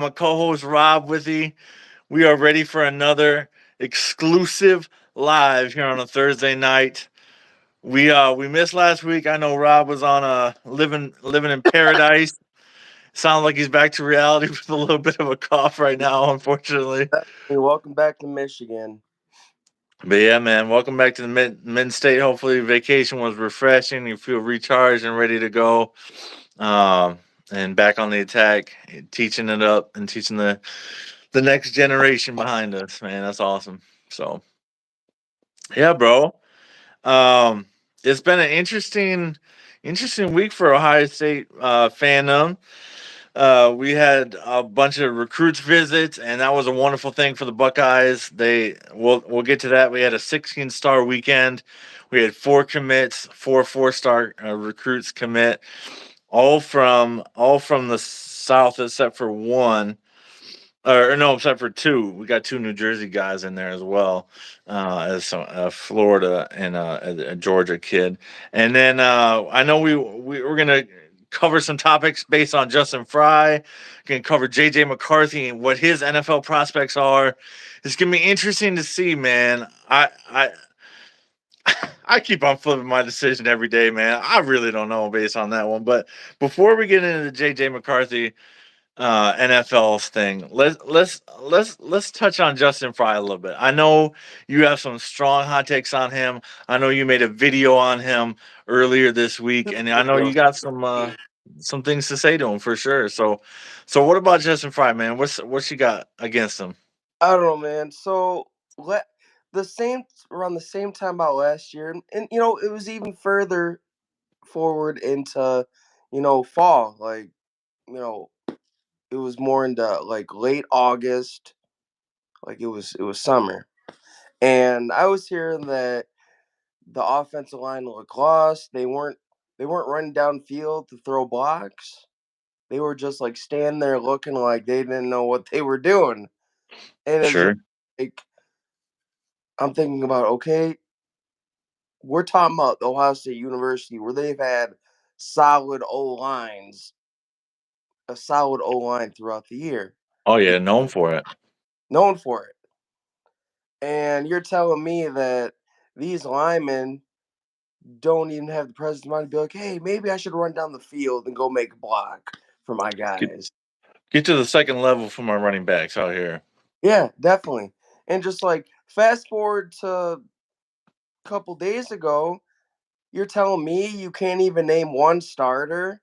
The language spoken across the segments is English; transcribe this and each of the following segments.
my co-host Rob with you. We are ready for another exclusive live here on a Thursday night. We missed last week. I know Rob was on living in paradise. Sounds like he's back to reality with a little bit of a cough right now, unfortunately. Hey, welcome back to Michigan. But yeah, man, welcome back to the mid state. Hopefully, vacation was refreshing. You feel recharged and ready to go. Um, and back on the attack, teaching it up and teaching the next generation behind us, man. That's awesome. So yeah, bro. Um, it's been an interesting week for Ohio State fandom. We had a bunch of recruits visits, and that was a wonderful thing for the Buckeyes. We'll get to that. We had a 16-star weekend. We had four commits, four-star recruits commit, all from the South except for one. Or no, except for two. We got two New Jersey guys in there as well, as some Florida and a Georgia kid. And then I know we're gonna cover some topics based on Justin Fry. Gonna cover JJ McCarthy and what his NFL prospects are. It's gonna be interesting to see, man. I keep on flipping my decision every day, man. I really don't know based on that one. But before we get into the JJ McCarthy NFL's thing. Let's touch on Justin Fry a little bit. I know you have some strong hot takes on him. I know you made a video on him earlier this week, and I know you got some things to say to him for sure. So what about Justin Fry, man? What's you got against him? I don't know, man. The same around the same time about last year, and it was even further forward into fall. You know, it was more into like late August, like it was summer, and I was hearing that the offensive line looked lost. They weren't running downfield to throw blocks. They were just like standing there looking like they didn't know what they were doing. And it's just Sure. like I'm thinking about, okay, we're talking about Ohio State University where they've had solid O lines, a solid O line throughout the year, Oh yeah, known for it. known for it. And you're telling me that these linemen don't even have the presence of mind to be like, hey, maybe I should run down the field and go make a block for my Get, guys. get to the second level for my running backs out here. Yeah, definitely. And just like fast forward to a couple days ago, you're telling me you can't even name one starter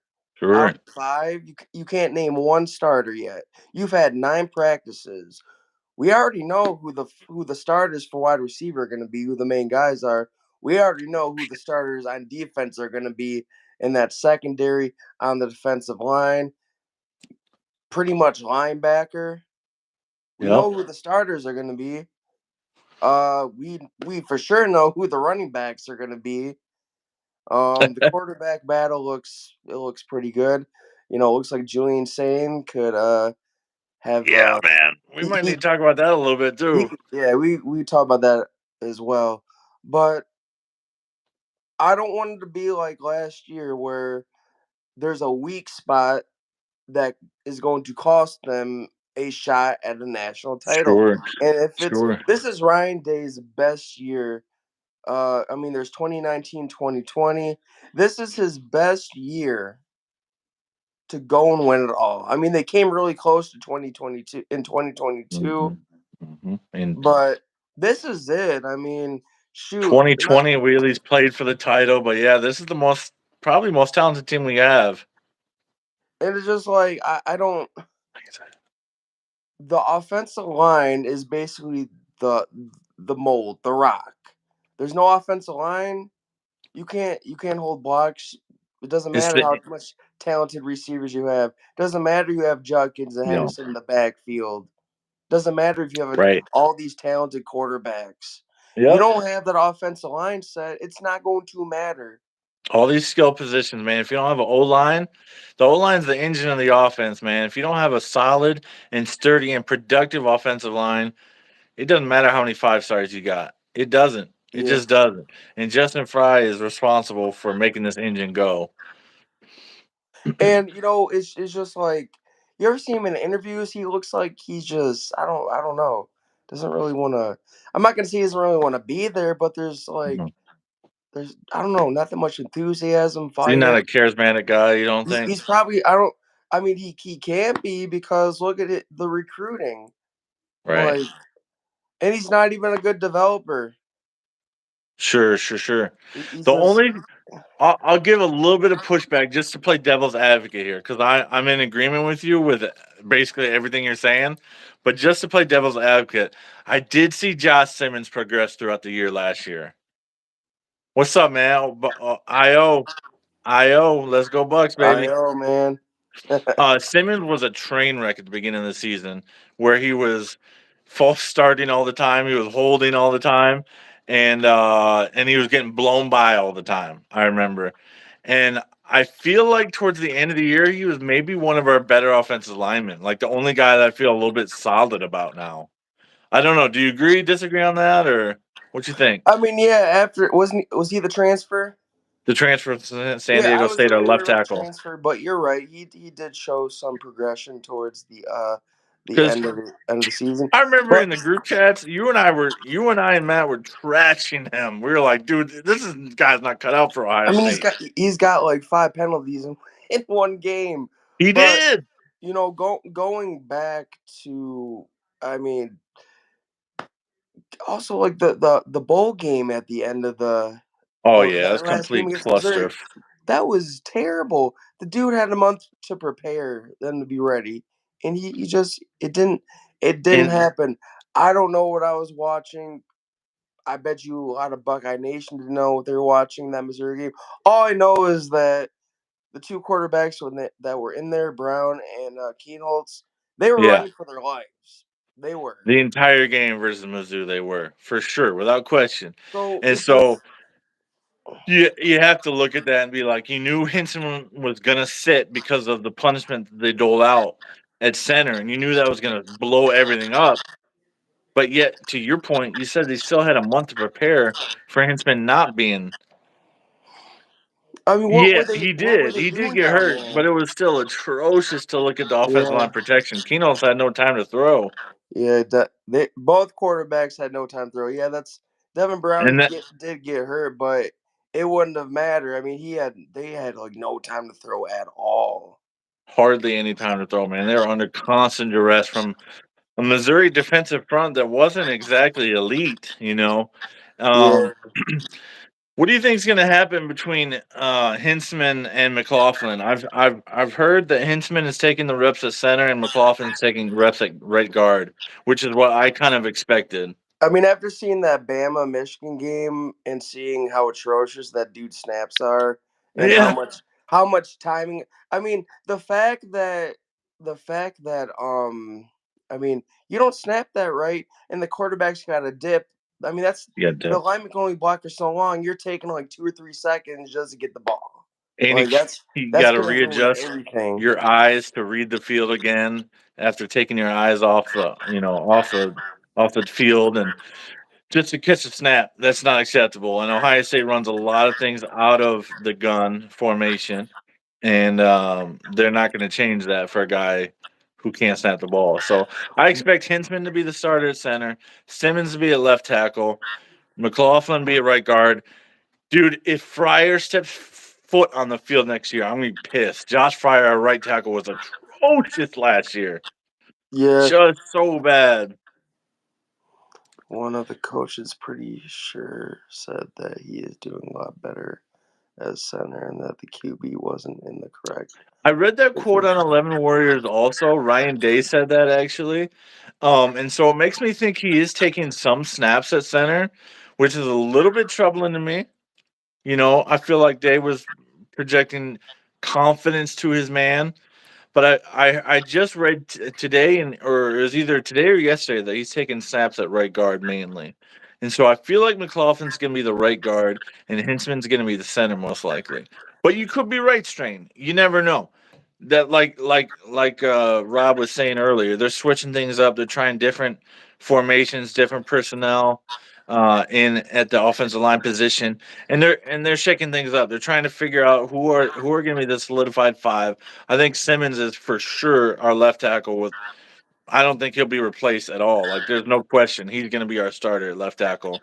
out Sure. of five? You can't name one starter yet. You've had 9 practices. We already know who the starters for wide receiver are going to be, who the main guys are. We already know who the starters on defense are going to be in that secondary on the defensive line. Pretty much linebacker. We Yep. know who the starters are going to be. We for sure know who the running backs are going to be. The quarterback battle looks pretty good. Looks like Julian Sane could have Yeah, man. We he, might he, need to talk about that a little bit he too. yeah, we talk about that as well. But I don't want it to be like last year where there's a weak spot that is going to cost them a shot at a national title. Sure. And if it's Sure. this is Ryan Day's best year. I mean, there's 2019, 2020. This is his best year to go and win it all. I mean, they came really close to 2022 in 2022, Mhm. Mhm. In but this is it. I mean, shoot, 2020, we at least played for the title, but yeah, this is the probably most talented team we have. and it's just like I don't. The offensive line is basically the the mold, the rock. There's no offensive line. You can't hold blocks. It doesn't It's matter the how much talented receivers you have. Doesn't matter you have Judkins and you know Henderson in the backfield. Doesn't matter if you have right. all these talented quarterbacks. You Yep. don't have that offensive line set. It's not going to matter. All these skill positions, man. If you don't have an O line, the O line's the engine of the offense, man. If you don't have a solid and sturdy and productive offensive line, it doesn't matter how many 5 stars you got. It doesn't. It Yeah. just doesn't. And Justin Fry is responsible for making this engine go. And it's just like You ever see him in interviews? He looks like he's just I don't know. Doesn't really want to. I'm not gonna say he doesn't really want to be there, but Mhm. there's I don't know, not that much enthusiasm, Is he not fire. a charismatic guy? You don't think? He's probably I don't. I mean, he can't be because look at it, the recruiting, Right. like, and he's not even a good developer. Sure, sure, sure. He's The just. only I'll give a little bit of pushback just to play devil's advocate here because I'm in agreement with you with basically everything you're saying, but just to play devil's advocate, I did see Josh Simmons progress throughout the year last year. What's up, man? IO, let's go Bucks, I baby. know, man. Simmons was a train wreck at the beginning of the season, where he was false starting all the time. He was holding all the time, and he was getting blown by all the time. I remember, and I feel like towards the end of the year, he was maybe one of our better offensive linemen, like the only guy that I feel a little bit solid about now. I don't know. Do you agree, disagree on that, or what you think? I mean, yeah. After was he the transfer? The transfer from San Yeah, I Diego was State, gonna our be left right with the tackle, transfer, but you're right. He did show some progression towards the because end of the season. I remember But in the group chats, you and I and Matt were trashing him. We were like, dude, guy's not cut out for I Ohio mean, State. he's got like 5 penalties in one game. He But did. going back to, I mean, also like the bowl game at the end of Oh the yeah, that that's last game complete against Missouri, cluster. that was terrible. The dude had a month to prepare, then to be ready, and he just it didn't And happen. I don't know what I was watching. I bet you a lot of Buckeye Nation didn't know what they were watching that Missouri game. All I know is that the two quarterbacks that were in there, Brown and Keenholz, they were yeah, running for their lives. They were. the entire game versus Mizzou, they were for sure, without question. So And it just so you have to look at that and be like, you knew Hinson was gonna sit because of the punishment that they dole out at center, and you knew that was gonna blow everything up. But yet, to your point, you said they still had a month to prepare for Hintzman not being. I mean, Yeah, what were they He did doing get down hurt, there? but it was still atrocious to look at the offensive Yeah. line protection. Keno's had no time to throw, Yeah, they both quarterbacks had no time to throw. Yeah, that's Devin Brown and that did get hurt, but it wouldn't have mattered. I mean, they had like no time to throw at all. hardly any time to throw. Man, they were under constant duress from a Missouri defensive front that wasn't exactly elite. Yeah, Um, what do you think is going to happen between Hintzman and McLaughlin? I've heard that Hintzman is taking the reps at center and McLaughlin's taking reps at right guard, which is what I kind of expected. I mean, after seeing that Bama Michigan game and seeing how atrocious that dude's snaps are, and Yeah, how much timing. I mean, the fact that I mean, you don't snap that right, and the quarterback's got a dip. I mean, that's yeah, the Dip. lineman can only block for so long. You're taking like 2 or 3 seconds just to get the ball. And Like you that's got to gonna ruin readjust everything. your eyes to read the field again after taking your eyes off the off the field and just to catch a snap. That's not acceptable. And Ohio State runs a lot of things out of the gun formation, and they're not going to change that for a guy who can't snap the ball. So I expect Hinsman to be the starter at center, Simmons to be at left tackle, McLaughlin be at right guard. Dude, if Fryer steps foot on the field next year, I'm gonna be pissed. Josh Fryer, our right tackle, was atrocious last year. Yeah, Just so bad. one of the coaches pretty sure said that he is doing a lot better as center and that the QB wasn't in the correct I read that quote on position. 11 Warriors also. Ryan Day said that actually. And so it makes me think he is taking some snaps at center, which is a little bit troubling to me. I feel like Day was projecting confidence to his man. But I just read today, or it was either today or yesterday, that he's taking snaps at right guard mainly. And so I feel like McLaughlin's going to be the right guard and Hintzman's going to be the center most likely. But you could be right, Strain. You never know. That Rob was saying earlier, they're switching things up. They're trying different formations, different personnel. in at the offensive line position, and they're shaking things up. They're trying to figure out who are going to be the solidified five. I think Simmons is for sure our left tackle. With I don't think he'll be replaced at all. Like there's no question he's going to be our starter at left tackle.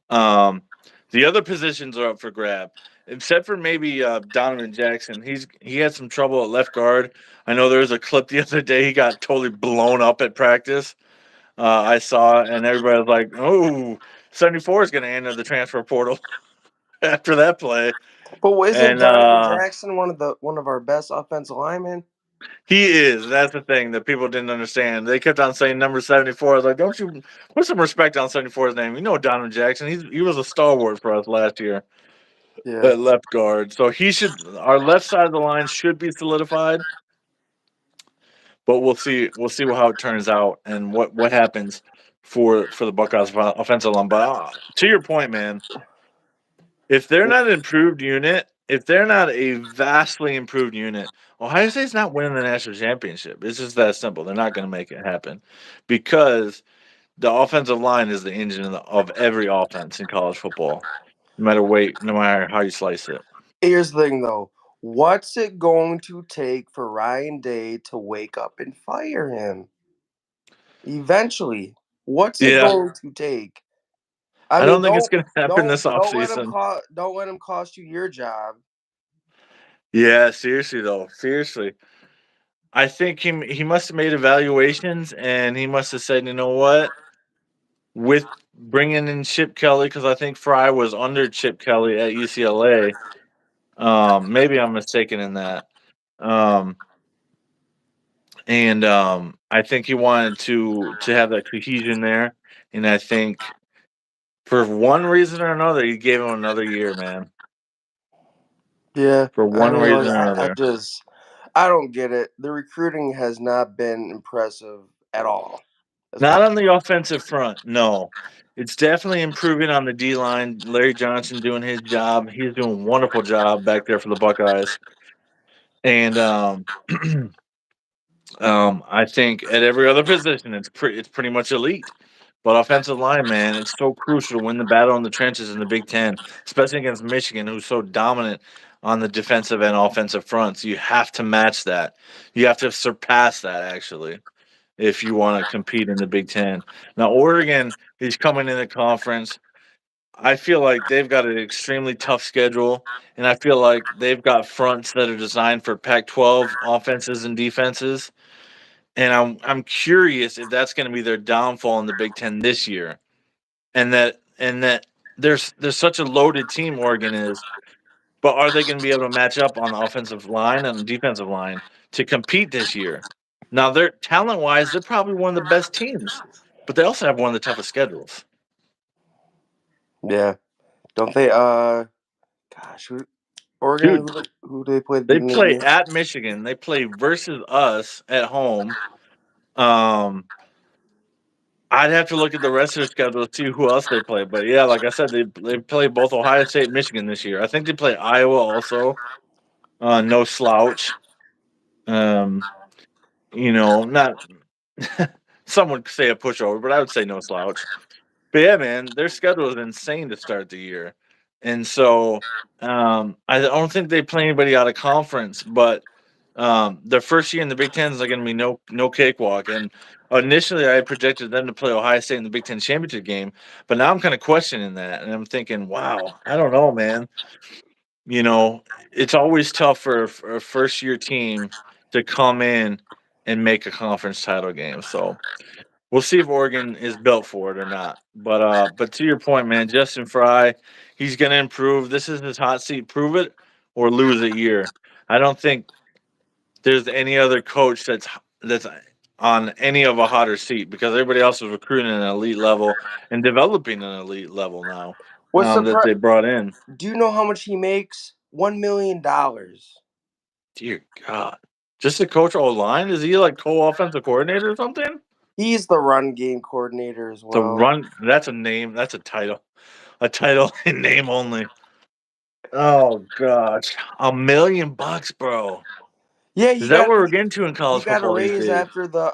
Um, the other positions are up for grab, except for maybe Donovan Jackson. He had some trouble at left guard. I know there was a clip the other day. He got totally blown up at practice. I saw, and everybody was like, "Oh, 74 is going to enter the transfer portal after that play." But isn't And Donovan Jackson one of our best offensive linemen? he is. That's the thing that people didn't understand. They kept on saying number 74. I was like, don't you put some respect on 74's name? You know Donovan Jackson. He was a stalwart for us last year Yeah. at left guard. So he should our left side of the line should be solidified, but we'll see how it turns out and what happens for the Buckeyes offensive line. But to your point, man, if they're not an improved unit, if they're not a vastly improved unit, Ohio State's not winning the national championship. It's just that simple. They're not going to make it happen because the offensive line is the engine of every offense in college football, no matter how you slice it. Here's the thing, though. What's it going to take for Ryan Day to wake up and fire him? Eventually, what's it Yeah, going to take? I I mean, don't think it's going to happen this offseason. don't let him cost you your job. Yeah, seriously though, seriously. I think he must have made evaluations and he must have said, you know what, with bringing in Chip Kelly because I think Fry was under Chip Kelly at UCLA. Maybe I'm mistaken in that. Um, and I think he wanted to have that cohesion there, and I think for one reason or another, he gave him another year, man. Yeah, For I one mean, reason like, or another. I don't get it. The recruiting has not been impressive at all. As Not far on the offensive front, no. It's definitely improving on the D line. Larry Johnson doing his job. He's doing a wonderful job back there for the Buckeyes. And I think at every other position, it's pretty much elite. But offensive line, man, it's so crucial to win the battle in the trenches in the Big Ten, especially against Michigan, who's so dominant on the defensive and offensive fronts. You have to match that. You have to surpass that, actually, if you want to compete in the Big Ten. Now, Oregon is coming in the conference. I feel like they've got an extremely tough schedule, and I feel like they've got fronts that are designed for Pac-12 offenses and defenses. And I'm curious if that's going to be their downfall in the Big Ten this year, and that there's such a loaded team Oregon is, but are they going to be able to match up on the offensive line and the defensive line to compete this year? Now, they're talent wise, they're probably one of the best teams, but they also have one of the toughest schedules. yeah, don't they? Gosh, Oregon, Dude, who do they play at the they beginning of the play year? at Michigan. They play versus us at home. Um, I'd have to look at the rest of their schedule to see who else they play. But yeah, like I said, they play both Ohio State and Michigan this year. I think they play Iowa also. No slouch. Um, not some would say a pushover, but I would say no slouch. But yeah, man, their schedule is insane to start the year. And so I don't think they play anybody out of conference, but their first year in the Big Ten is going to be no cakewalk. And initially, I projected them to play Ohio State in the Big Ten championship game, but now I'm kind of questioning that, and I'm thinking, wow, I don't know, man. You know, it's always tough for a first year team to come in and make a conference title game. So we'll see if Oregon is built for it or not. But to your point, man, Justin Fry, he's going to improve. This is his hot seat. Prove it or lose a year. I don't think there's any other coach that's on any of a hotter seat because everybody else is recruiting at an elite level and developing an elite level now What's the that they brought in. Do you know how much he makes? $1 million. Dear God, just to coach O line? Is he like co-offensive coordinator or something? He's the run game coordinator as To well. run, that's a name. That's a title in name only. Oh gosh, $1 million, bro. Yeah, Is that what we're getting to in he college got a football these raise days? after the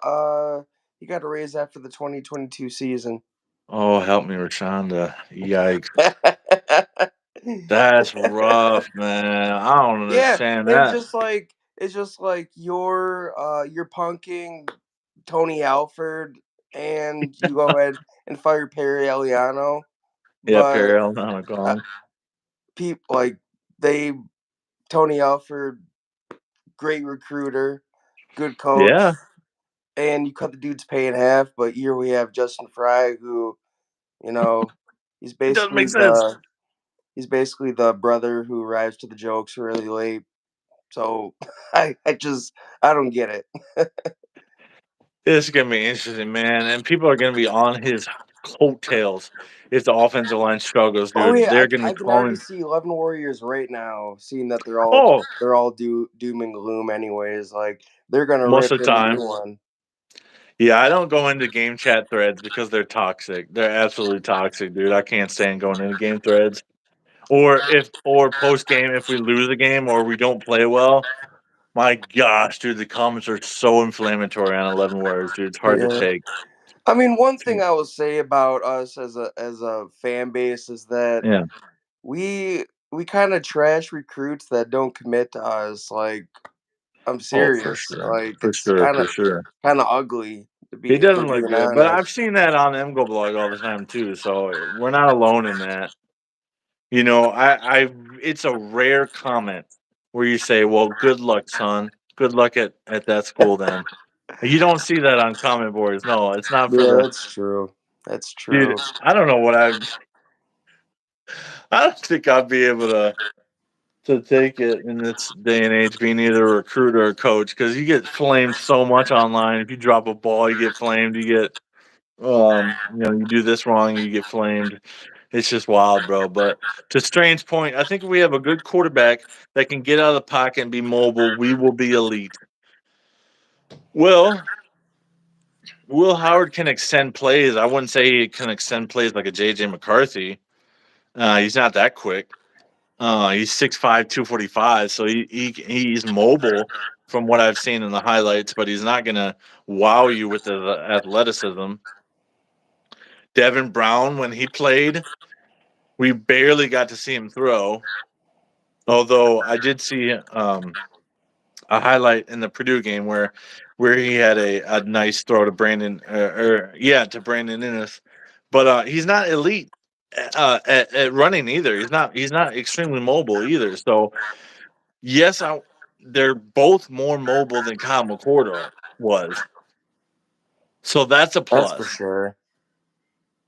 2022 season. Oh, help me, Rashonda. Yikes. That's rough, man. I don't Yeah, understand and that. just like it's just like you're punking Tony Alford, and you go ahead and fire Perry Eliano, Yeah, but Perry Aldana uh, gone. people like they Tony Alford, great recruiter, good coach, Yeah, and you cut the dude's pay in half. But here we have Justin Fry, who you know he's it doesn't make basically sense. the he's basically the brother who arrives to the jokes really late. So I don't get it. This is gonna be interesting, man, and people are gonna be on his coattails if the offensive line struggles, Oh dude. yeah, They're gonna be I can already calling. see 11 Warriors right now, seeing that Oh, they're all doom and gloom anyways. Like they're gonna most rip of the him a new time. one. Yeah, I don't go into game chat threads because they're toxic. They're absolutely toxic, dude. I can't stand going into game threads. Or post game if we lose a game or we don't play well. My gosh, dude, the comments are so inflammatory on 11 words, dude. It's hard to Yeah. take. I mean, one thing I will say about us as a fan base is that Yeah. we we kind of trash recruits that don't commit to us. Like I'm Oh, for serious. sure. Like For it's sure. For sure. kind of ugly It to doesn't be look good, but I've honest. seen that on MGO blog all the time too. So we're not alone in that. You know, it's a rare comment where you say, "Well, good luck, son. Good luck at that school." Then you don't see that on comment boards. No, it's not for Yeah, the that's true. That's true. dude. I don't know what I don't think I'd be able to take it in this day and age, being either a recruiter or a coach, because you get flamed so much online. If you drop a ball, you get flamed. You get you do this wrong, you get flamed. It's just wild, bro. But to Strain's point, I think if we have a good quarterback that can get out of the pocket and be mobile, we will be elite. Will Will Howard can extend plays. I wouldn't say he can extend plays like a JJ McCarthy. He's not that quick. He's 6'5", 245, so he's mobile from what I've seen in the highlights, but he's not gonna wow you with the athleticism. Devin Brown, when he played, we barely got to see him throw. Although I did see a highlight in the Purdue game where he had a nice throw to Brandon, to Brandon Innes, but he's not elite at running either. He's not extremely mobile either. So yes, they're both more mobile than Kyle McCord was. So that's a That's for plus. sure.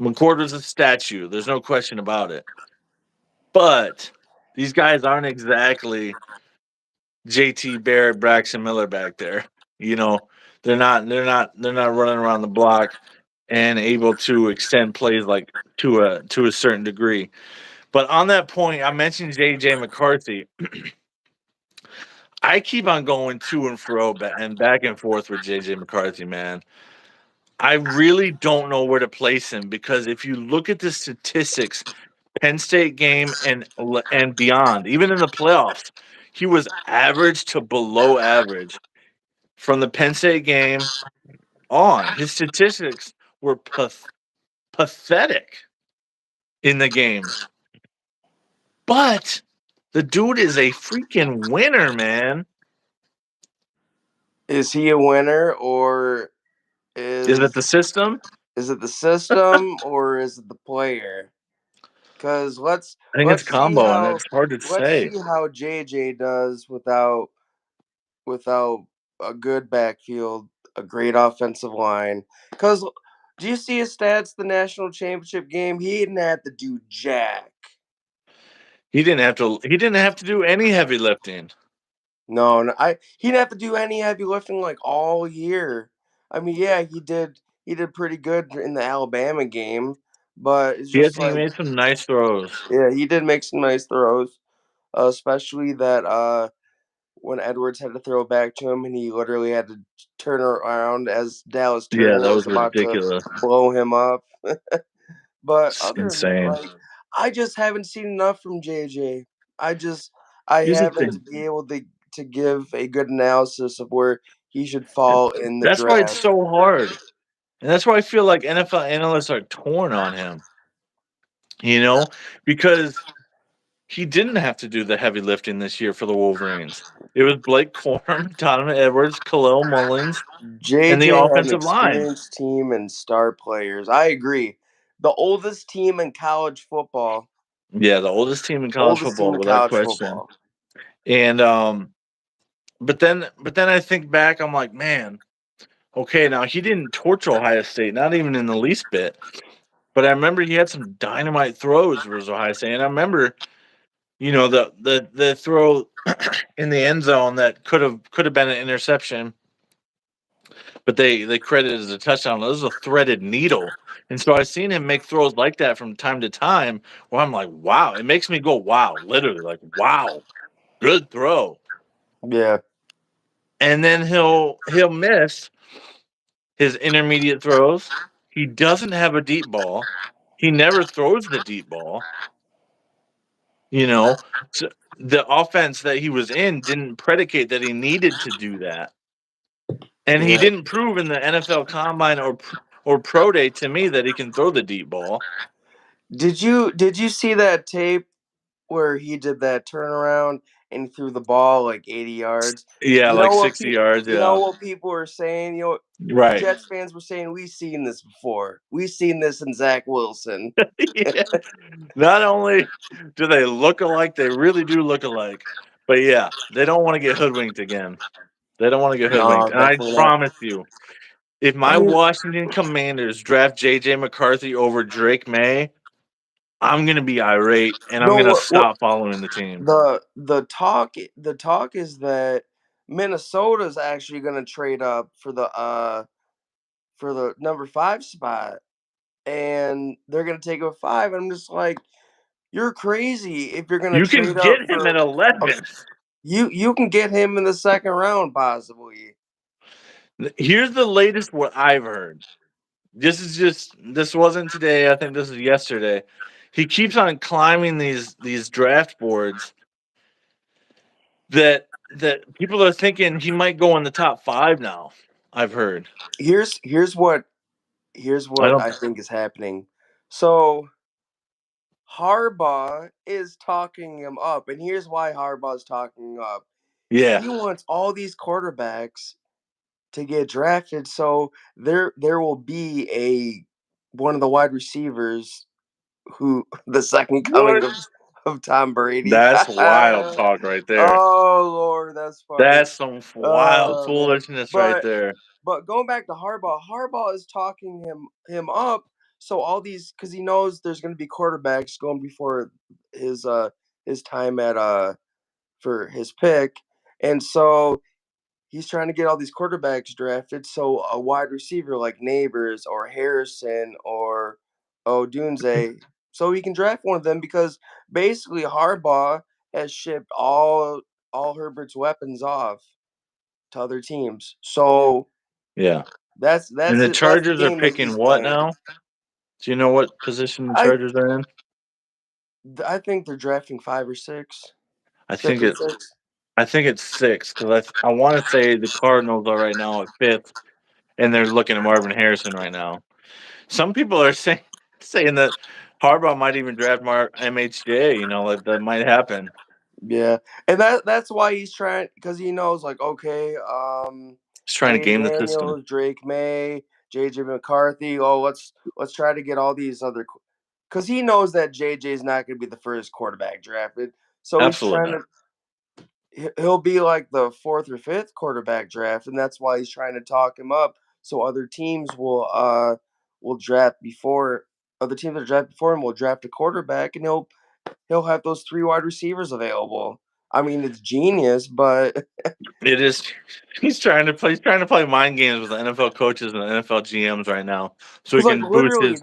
McCord was a statue. There's no question about it. But these guys aren't exactly JT Barrett, Braxton Miller back there. You know, they're not running around the block and able to extend plays like to a certain degree. But on that point, I mentioned JJ McCarthy. I keep on going to and fro and back and forth with JJ McCarthy, man. I really don't know where to place him because if you look at the statistics, Penn State game and beyond, even in the playoffs, he was average to below average. From the Penn State game on, his statistics were pathetic in the games. But the dude is a freaking winner, man. Is he a winner, or Is it is the system? is it the system, or is it the player? Because I think it's a combo, and it's hard to let's say. see how JJ does without a good backfield, a great offensive line. Because do you see his stats? The national championship game, he didn't have to do jack. He didn't have to. He didn't have to do any heavy lifting. No, no, he didn't have to do any heavy lifting like all year. I mean, yeah, he did pretty good in the Alabama game, but it's just He like made some nice throws. yeah, he did make some nice throws, especially that when Edwards had to throw it back to him and he literally had to turn around as Dallas Yeah, Turner that was was about to ridiculous. blow him up. But It's other than that, insane. like I just haven't seen enough from JJ. I just I Here's the haven't thing. to be able to give a good analysis of where he should fall in the That's why it's draft. so hard. And that's why I feel like NFL analysts are torn on him, you know, because he didn't have to do the heavy lifting this year for the Wolverines. It was Blake Corum, Donovan Edwards, Khalil Mullins, and the JJ had an offensive line. experienced team and star players. I agree. The oldest team in college football. Yeah, the oldest team in college Oldest team football in without college question. football. And but then I think back, I'm like, man, okay, now he didn't torch Ohio State, not even in the least bit. But I remember he had some dynamite throws versus Ohio State. And I remember, the throw in the end zone that could have been an interception, but they credited as a touchdown. It was a threaded needle. And so I've seen him make throws like that from time to time where I'm like, wow, it makes me go, wow, literally, like, wow, good throw. Yeah. And then he'll miss his intermediate throws. He doesn't have a deep ball. He never throws the deep ball. You know, so the offense that he was in didn't predicate that he needed to do that. And he Yeah. didn't prove in the NFL Combine or Pro Day to me that he can throw the deep ball. Did you see that tape where he did that turnaround and threw the ball like 80 yards? Yeah, You like know what 60 yards. you know Yeah. what people were saying? Right. Jets fans were saying we've seen this before. We've seen this in Zach Wilson. Yeah. Not only do they look alike, they really do look alike. But yeah, they don't want to get hoodwinked again. They don't want to get No, hoodwinked. And I definitely not. promise you, if I my mean, Washington Commanders draft JJ McCarthy over Drake May, I'm gonna be irate and I'm no, gonna what stop following the team. the talk is that Minnesota's actually going to trade up for the number 5 spot, and they're going to take a 5. I'm just like, you're crazy if you're going to You can trade up get him at for 11. you can get him in the second round possibly. Here's the latest what I've heard. This wasn't today. I think this is yesterday. He keeps on climbing these draft boards that people are thinking he might go in the top 5 now. I've heard. Here's here's what here's I what don't. I think is happening. So Harbaugh is talking him up, and here's why Harbaugh's talking him up. Yeah. He wants all these quarterbacks to get drafted, so there will be a one of the wide receivers who the second coming What? of Tom Brady. That's wild talk right there. Oh Lord, that's funny. That's some wild Man. foolishness right But there. but going back to Harbaugh, Harbaugh is talking him up. So all these, because he knows there's going to be quarterbacks going before his his time at for his pick, and so he's trying to get all these quarterbacks drafted. So a wide receiver like Neighbors or Harrison or Odunze, so he can draft one of them because basically Harbaugh has shipped all Herbert's weapons off to other teams. So Yeah. that's And that's the it. That's the Chargers are game that picking he's what playing. now? Do you know what position the I Chargers are in? I think they're drafting 5 or 6, I fifth think or it. sixth. I think it's 6 because I want to say the Cardinals are right now at 5th, and they're looking at Marvin Harrison right now. Some people are saying that Harbaugh might even draft MHJ. Like that might happen. Yeah, and that's why he's trying, because he knows, like, okay, He's trying to Jay game the system. Daniels, Drake May, JJ McCarthy. Oh, let's try to get all these other, because he knows that JJ is not going to be the first quarterback drafted. So he's Absolutely trying not. to he'll be like the 4th or 5th quarterback draft, and that's why he's trying to talk him up so other teams will draft before other teams that draft before him will draft a quarterback, and he'll have those 3 wide receivers available. I mean, it's genius, but It is. He's trying to play mind games with the NFL coaches and the NFL GMs right now, so he because like can boost literally his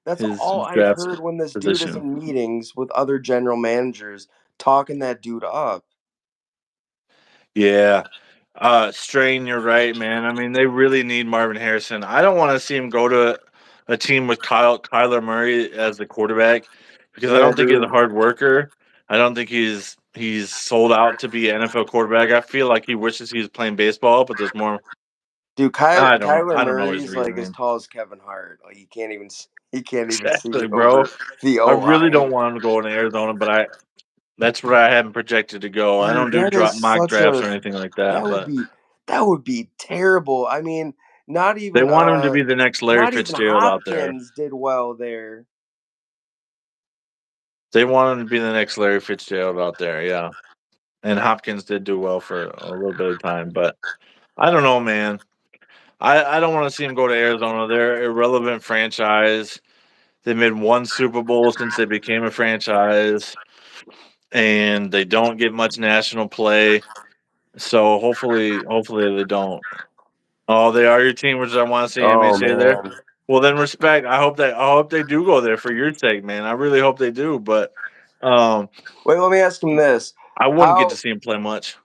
that's his all I've draft heard when this dude is position. in meetings with other general managers talking that dude up. Yeah. Strain, you're right, man. I mean, they really need Marvin Harrison. I don't want to see him go to a team with Kyler Murray as the quarterback because I Yeah, don't think he's a dude. hard worker. I don't think he's sold out to be an NFL quarterback. I feel like he wishes he was playing baseball, but there's more Dude, Kyler I don't know his Murray's like as reasoning. tall as Kevin Hart. Like he can't even see Exactly, bro. over the I O really don't line. want him to go in Arizona, but that's where I have him projected to go. I Dude, don't do that is mock such drafts a or anything like that, that would but be that would be terrible. I mean, not they even want him to be the next Larry not even Fitzgerald out there. Hopkins did well there. They want him to be the next Larry Fitzgerald out there, yeah. And Hopkins did do well for a little bit of time, but I don't know, man. I don't want to see him go to Arizona. They're irrelevant franchise. They made one Super Bowl since they became a franchise, and they don't get much national play. So hopefully they don't. Oh, they are your team, which I want to see Oh MHA there. man. Well, then respect. I hope they do go there for your sake, man. I really hope they do, but um, Wait, let me ask him this. I wouldn't get to How see him play much.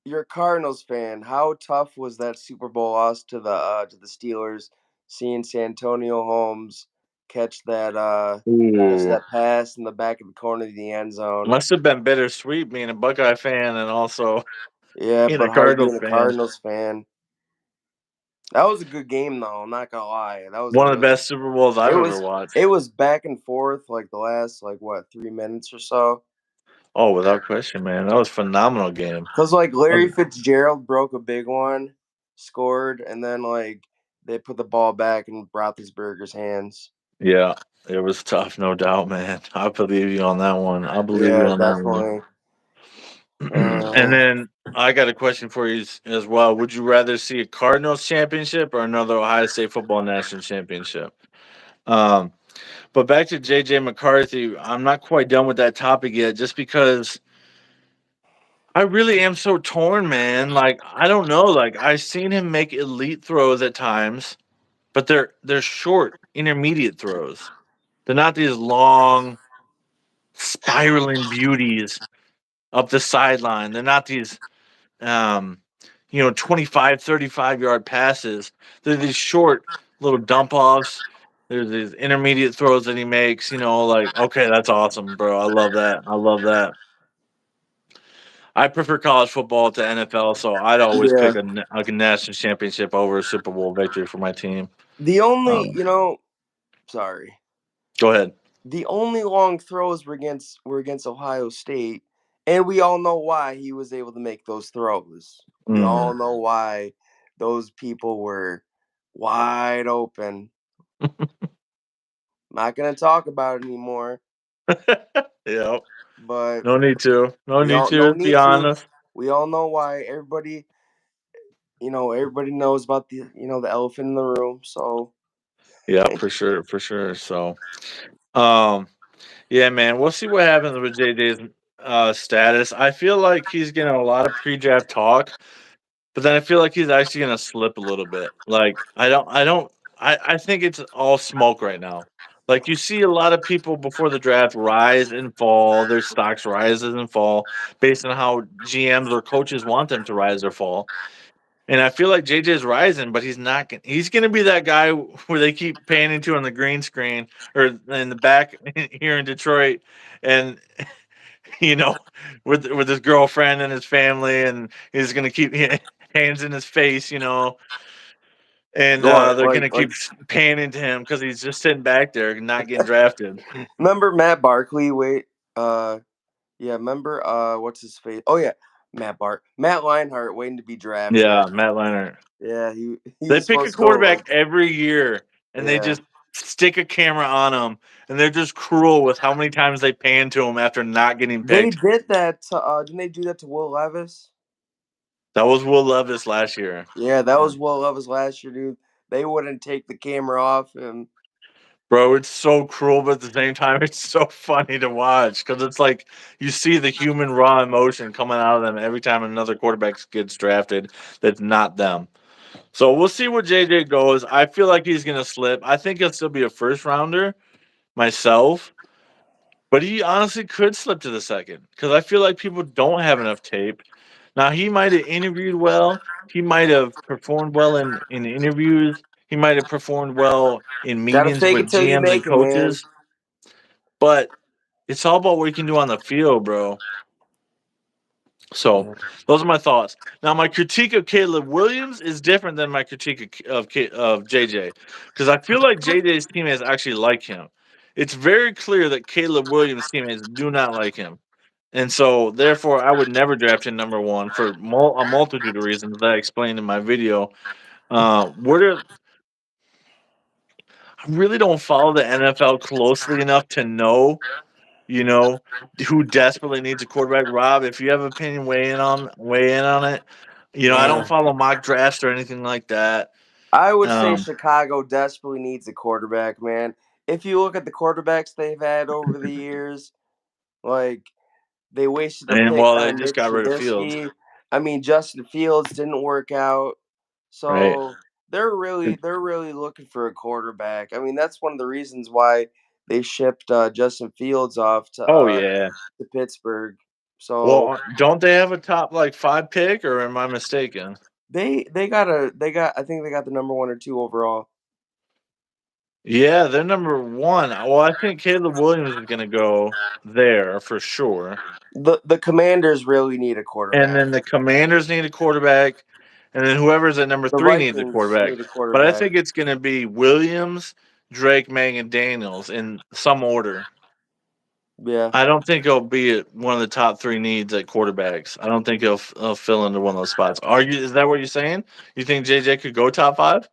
you're a Cardinals fan, how tough was that Super Bowl loss to the Steelers, seeing Santonio Holmes catch Ooh, that pass in the back of the corner of the end zone? must have been bittersweet being a Buckeye fan and also Yeah, being a but hard Cardinals being a fan. Cardinals fan. That was a good game though, I'm not gonna lie. That was One of the good. best Super Bowls I've ever It watched. was back and forth like the last like what 3 minutes or so. Oh, without question, man. That was a phenomenal game. Cause like Larry Um, Fitzgerald broke a big one, scored, and then like they put the ball back in Roethlisberger's hands. Yeah, it was tough, no doubt, man. I believe you on that one. I believe you Yeah, on that one. definitely. And Uh, then I got a question for you as well. Would you rather see a Cardinals championship or another Ohio State football national championship? Um, but back to JJ McCarthy, I'm not quite done with that topic yet, just because I really am so torn, man. Like I don't know. Like I've seen him make elite throws at times, but they're short, intermediate throws. They're not these long, spiraling beauties up the sideline. They're not these um, 25, 35 yard passes. They're these short little dump offs. There's these intermediate throws that he makes, like, okay, that's awesome, bro. I love that. I love that. I prefer college football to NFL, so I'd always yeah. pick a national championship over a Super Bowl victory for my team. The only, Um, sorry. Go ahead. The only long throws were against Ohio State, and we all know why he was able to make those throws. We Mm. all know why those people were wide open. Not gonna talk about it anymore, Yep. but No need to. No we need all to. no Let's be need to. honest. We all know why. Everybody knows about the elephant in the room. So Yeah, for sure, for sure. So, um, yeah, man, we'll see what happens with JJ's status. I feel like he's getting a lot of pre-draft talk, but then I feel like he's actually gonna slip a little bit. Like I think it's all smoke right now. Like you see a lot of people before the draft rise and fall, their stocks rises and fall based on how GMs or coaches want them to rise or fall. And I feel like JJ's rising, but he's not. He's going to be that guy where they keep panning to on the green screen or in the back here in Detroit, and you know, with his girlfriend and his family, and he's going to keep hands in his face, and what they're going to keep panning to him because he's just sitting back there, not getting drafted. remember Matt Barkley? Wait, yeah, remember what's his face? Oh yeah, Matt Leinart waiting to be drafted. Yeah, Matt Leonard. Yeah, he They was pick a supposed to go like quarterback every year, and they yeah. just stick a camera on him, and they're just cruel with how many times they pan to him after not getting They picked. did that to didn't they do that to Will Levis? That was Will Levis last year. Yeah, that Yeah. was Will Levis last year, dude. They wouldn't take the camera off him. Bro, it's so cruel, but at the same time, it's so funny to watch because it's like you see the human raw emotion coming out of them every time another quarterback gets drafted that's not them. So we'll see what JJ goes. I feel like he's going to slip. I think he'll still be a first rounder myself. But he honestly could slip to the second because I feel like people don't have enough tape. Now he might have interviewed well. He might have performed well in interviews. He might have performed well in Gotta meetings fake with it till you GMs and make it, man. coaches. But it's all about what you can do on the field, bro. So Yeah. those are my thoughts. Now, my critique of Caleb Williams is different than my critique of JJ, because I feel like JJ's teammates actually like him. It's very clear that Caleb Williams' teammates do not like him, and so therefore I would never draft him number one for a multitude of reasons that I explained in my video. What are I really don't follow the NFL closely enough to know, you know, who desperately needs a quarterback. Rob, if you have an opinion, weigh in on it. I don't Man, follow mock drafts or anything like that. I would say Um, Chicago desperately needs a quarterback, man. If you look at the quarterbacks they've had over the years, like they wasted a and pick well, they on just Mitch got rid of Fields, Trubisky. I mean, Justin Fields didn't work out, right? so they're really looking for a quarterback. I mean, that's one of the reasons why they shipped Justin Fields off Oh yeah. to Pittsburgh. Well, So don't they have a top like five pick, or am I mistaken? they got I think they got the number 1 or 2 overall. Yeah, they're number one. Well, I think Caleb Williams is going to go there for sure. The Commanders really need a And quarterback. then the Commanders need a quarterback, and then whoever's at number The three needs a Vikings quarterback. need a But I quarterback. think it's going to be Williams, Drake, May, and Daniels in some order. Yeah. I don't think he'll be at one of the top three needs at quarterbacks. I don't think he'll fill into one of those spots. Are you? Is that what you're saying? You think JJ could go top five?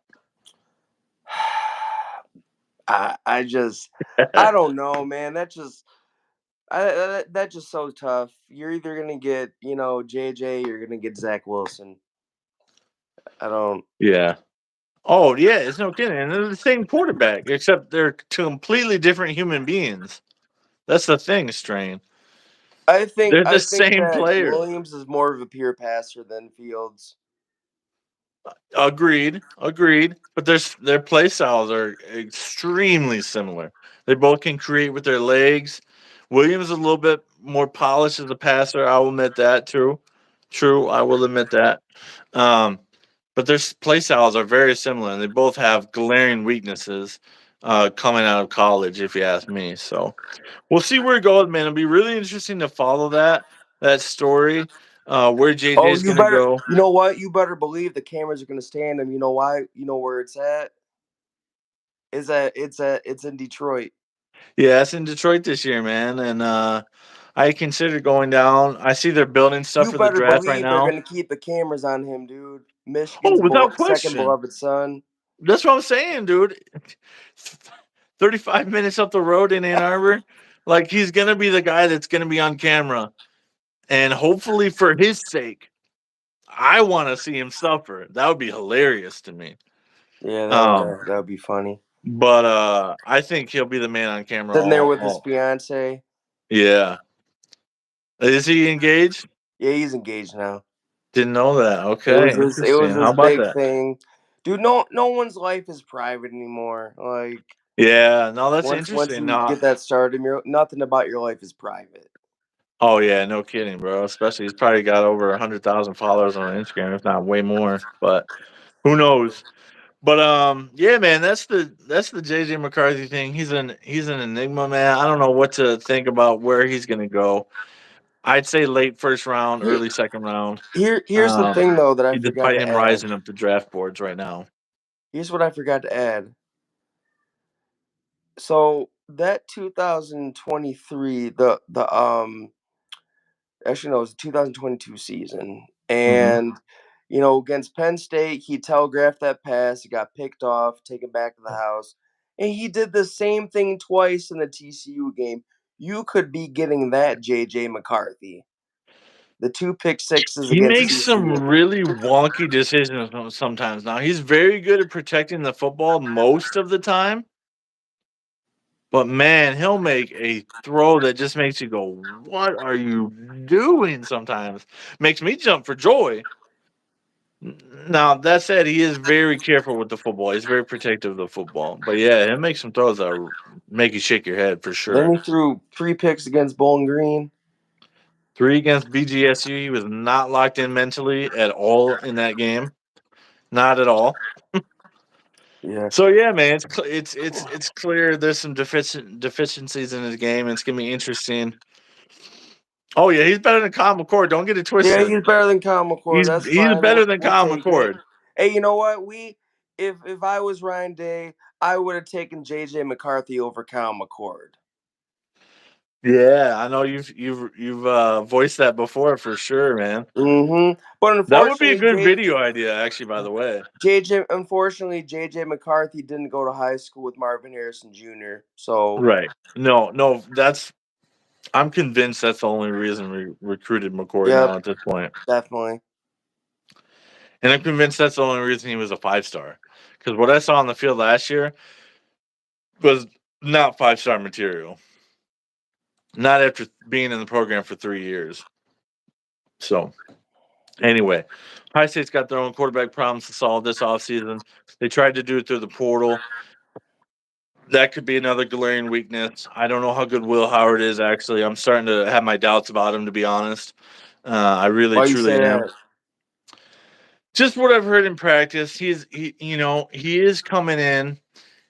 I just I don't know, man. That's just so tough. You're either gonna get JJ, you're gonna get Zach Wilson. I don't. Yeah. Oh yeah, it's no kidding. And they're the same quarterback, except they're completely different human beings. That's the thing, Strain. I think They're the I think same that player. Williams is more of a pure passer than Fields. Agreed, agreed. But their play styles are extremely similar. They both can create with their legs. Williams is a little bit more polished as a passer. I will admit that. True. I will admit that. Um, but their play styles are very similar, and they both have glaring weaknesses coming out of college, if you ask me. So we'll see where it goes, man. It'll be really interesting to follow that story, where JJ Oh, is going to go. you know what? You better believe the cameras are gonna stay on him. You know why? You know where it's at? It's in Detroit. Yeah, it's in Detroit this year, man, and I consider going down. I see they're building stuff You for the better draft right believe they're now. gonna keep the cameras on him, dude. Oh, Michigan's without second question. beloved son. That's what I'm saying, dude. 35 minutes up the road in Ann Arbor, like he's gonna be the guy that's gonna be on camera, and hopefully for his sake, I want to see him suffer. That would be hilarious to me. Yeah, Um, that would be funny. but I think he'll be the man on camera. Sitting there All, with his all fiance. yeah. Is he engaged? Yeah, he's engaged now. Didn't know that. It was Okay, this it was interesting. How this about big that? thing. Dude, no one's life is private anymore. Like Yeah, no, that's once interesting. you No, get that started, nothing about your life is private. oh yeah, no kidding, bro. Especially he's probably got over 100,000 followers on Instagram, if not way more. But who knows? But yeah, man, that's the JJ McCarthy thing. He's an enigma, man. I don't know what to think about where he's gonna go. I'd say late first round, Here, early second round. here's the Um, thing though that I forgot despite to him add. rising up the draft boards right now. Here's what I forgot to add. So that 2023, actually no, it was the 2022 season, Hmm. and against Penn State, he telegraphed that pass. He got picked off, taken back to the house, and he did the same thing twice in the TCU game. You could be getting that JJ McCarthy. The 2 pick sixes He against makes TCU. some really wonky decisions sometimes. Now he's very good at protecting the football most of the time, but man, he'll make a throw that just makes you go, "What are you doing?" Sometimes makes me jump for joy. Now that said, he is very careful with the football. He's very protective of the football. But yeah, he'll make some throws that make you shake your head for Then sure. he threw 3 picks against Bowling Green. Three against BGSU, he was not locked in mentally at all in that game. Not at all. Yeah. So yeah, man, it's clear there's some deficiencies in his game. And it's gonna be interesting Oh yeah, he's better than Kyle McCord. Don't get it Yeah, twisted. he's better than Kyle McCord. That's He's fine. better than We'll Kyle take it. McCord. Hey, you know what? If I was Ryan Day, I would have taken JJ McCarthy over Kyle McCord. Yeah, I know you've voiced that before for sure, man. But That would be a unfortunately, good video idea, actually. By the way, JJ McCarthy didn't go to high school with Marvin Harrison Jr. So, right? No, I'm convinced that's the only reason we recruited McCord yep, now at this point, definitely. and I'm convinced that's the only reason he was a 5-star. Because what I saw on the field last year was not 5-star material. Not after being in the program for 3 years. So anyway, High State's got their own quarterback problems to solve this offseason. They tried to do it through the portal. That could be another glaring weakness. I don't know how good Will Howard is, actually. I'm starting to have my doubts about him, to be honest. I really, Why you say truly am. that? Just what I've heard in practice, he is coming in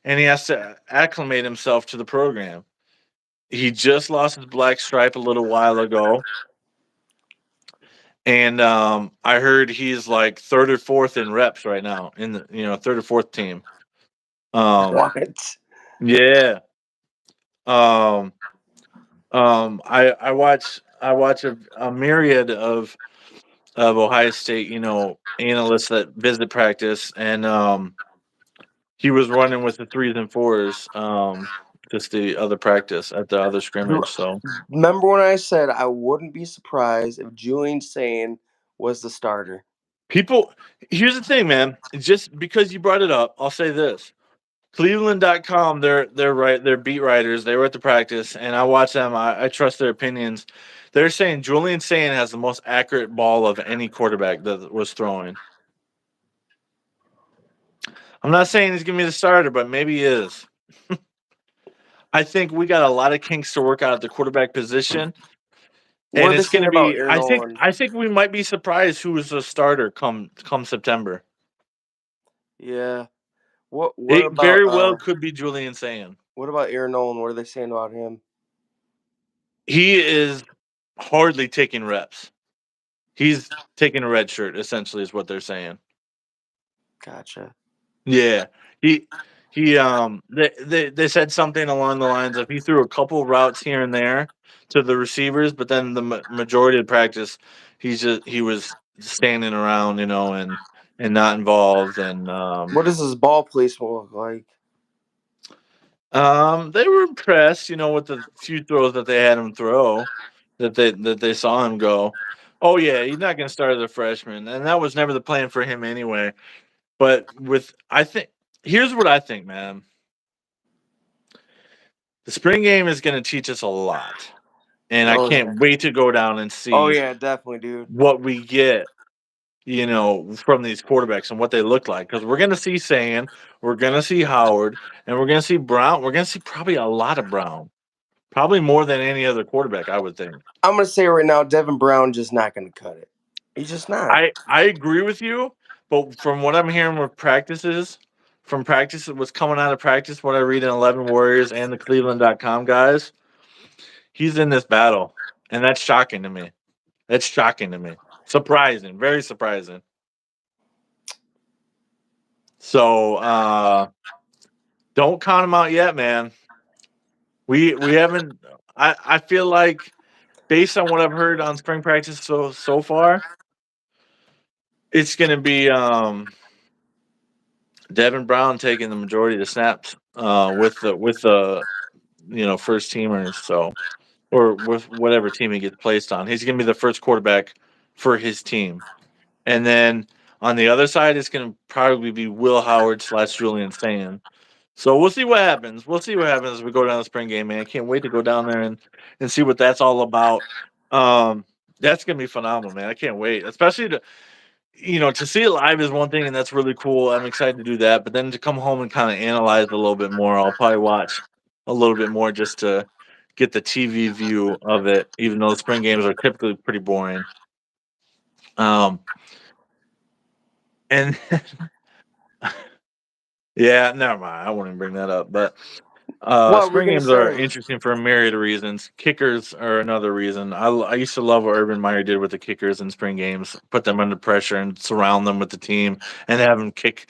and he has to acclimate himself to the program. He just lost his black stripe a little while ago. And I heard he's like third or fourth in reps right now in the third or fourth team. What? Yeah. Um, I watch a myriad of Ohio State analysts that visit practice, and he was running with the threes and fours just the other practice at the other scrimmage. So Remember when I said I wouldn't be surprised if Julian Sane was the starter? people, here's the thing, man. Just because you brought it up, I'll say this. Cleveland.com, they're right, they're beat writers. They were at the practice, and I watch them. I trust their opinions. They're saying Julian Sane has the most accurate ball of any quarterback that was throwing. I'm not saying he's gonna be the starter, but maybe he is. I think we got a lot of kinks to work out at the quarterback position, What and are they it's saying gonna about be. Aaron I think we might be surprised who is the starter come September. Yeah. What It about very well could be Julian Sane. Aaron Nolan? What are they saying about him? He is hardly taking reps. He's taking a red shirt, essentially, is what they're saying. Gotcha. Yeah, he they said something along the lines of he threw a couple routes here and there to the receivers, but then the majority of practice, he was standing around, and not involved, and What does his ball placement look like? they were impressed, with the few throws that they had him throw, that they saw him go. Oh yeah, he's not going to start as a freshman, and that was never the plan for him anyway. But I think here's what I think, man. The spring game is going to teach us a lot, and I Oh yeah. can't wait to go down and Oh see yeah, definitely, dude. what we get, from these quarterbacks and what they look like. Because we're going to see Sand, we're going to see Howard, and we're going to see Brown. We're going to see probably a lot of Brown, probably more than any other quarterback, I would think. I'm gonna say right now, Devin Brown just not gonna cut it. He's just not. I agree with you, but from what I'm hearing from practice, what's coming out of practice, what I read in 11 Warriors and the Cleveland.com guys, he's in this battle, and that's shocking to me. That's shocking to me. Surprising, very surprising. So don't count him out yet, man. We haven't. I feel like based on what I've heard on spring practice so far, it's going to be Devin Brown taking the majority of the snaps with the first teamers. So or with whatever team he gets placed on, he's going to be the first quarterback for his team. And then on the other side, it's going to probably be Will Howard / Julian Sand. So we'll see what happens. We'll see what happens as we go down the spring game, man. I can't wait to go down there and see what that's all about. That's going to be phenomenal, man. I can't wait, especially to see it live is one thing, and that's really cool. I'm excited to do that. But then to come home and kind of analyze it a little bit more, I'll probably watch a little bit more just to get the TV view of it, even though the spring games are typically pretty boring. Um, and yeah, never mind. I wouldn't bring that up, but What we're Spring gonna games are say? interesting for a myriad of reasons. Kickers are another reason. I used to love what Urban Meyer did with the kickers in spring games, put them under pressure and surround them with the team and have them kick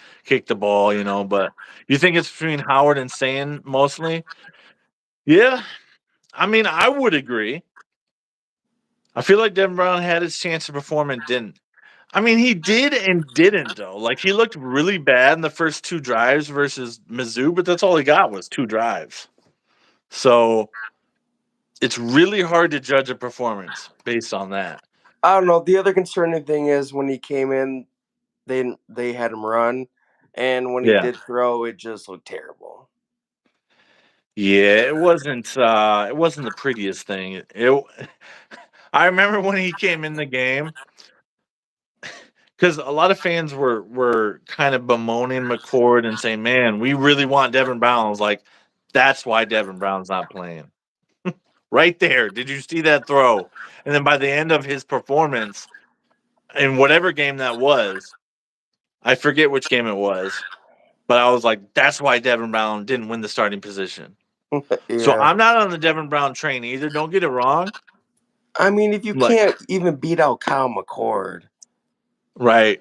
the ball. But you think it's between Howard and Sand mostly? Yeah, I mean, I would agree. I feel like Devin Brown had his chance to perform and didn't. I mean, he did and didn't though. Like he looked really bad in the first two drives versus Mizzou, but that's all he got was two drives. So it's really hard to judge a performance based on that. I don't know. The other concerning thing is when he came in, they had him run, and when he Yeah. did throw, it just looked terrible. Yeah, it wasn't the prettiest thing. I remember when he came in the game because a lot of fans were kind of bemoaning McCord and saying, "Man, we really want Devin Brown." I was like, "That's why Devin Brown's not playing." Right there. Did you see that throw? And then by the end of his performance, in whatever game that was, I forget which game it was, but I was like, "That's why Devin Brown didn't win the starting position." So Yeah. I'm not on the Devin Brown train either. Don't get it wrong. I mean, if you Like, can't even beat out Kyle McCord, right.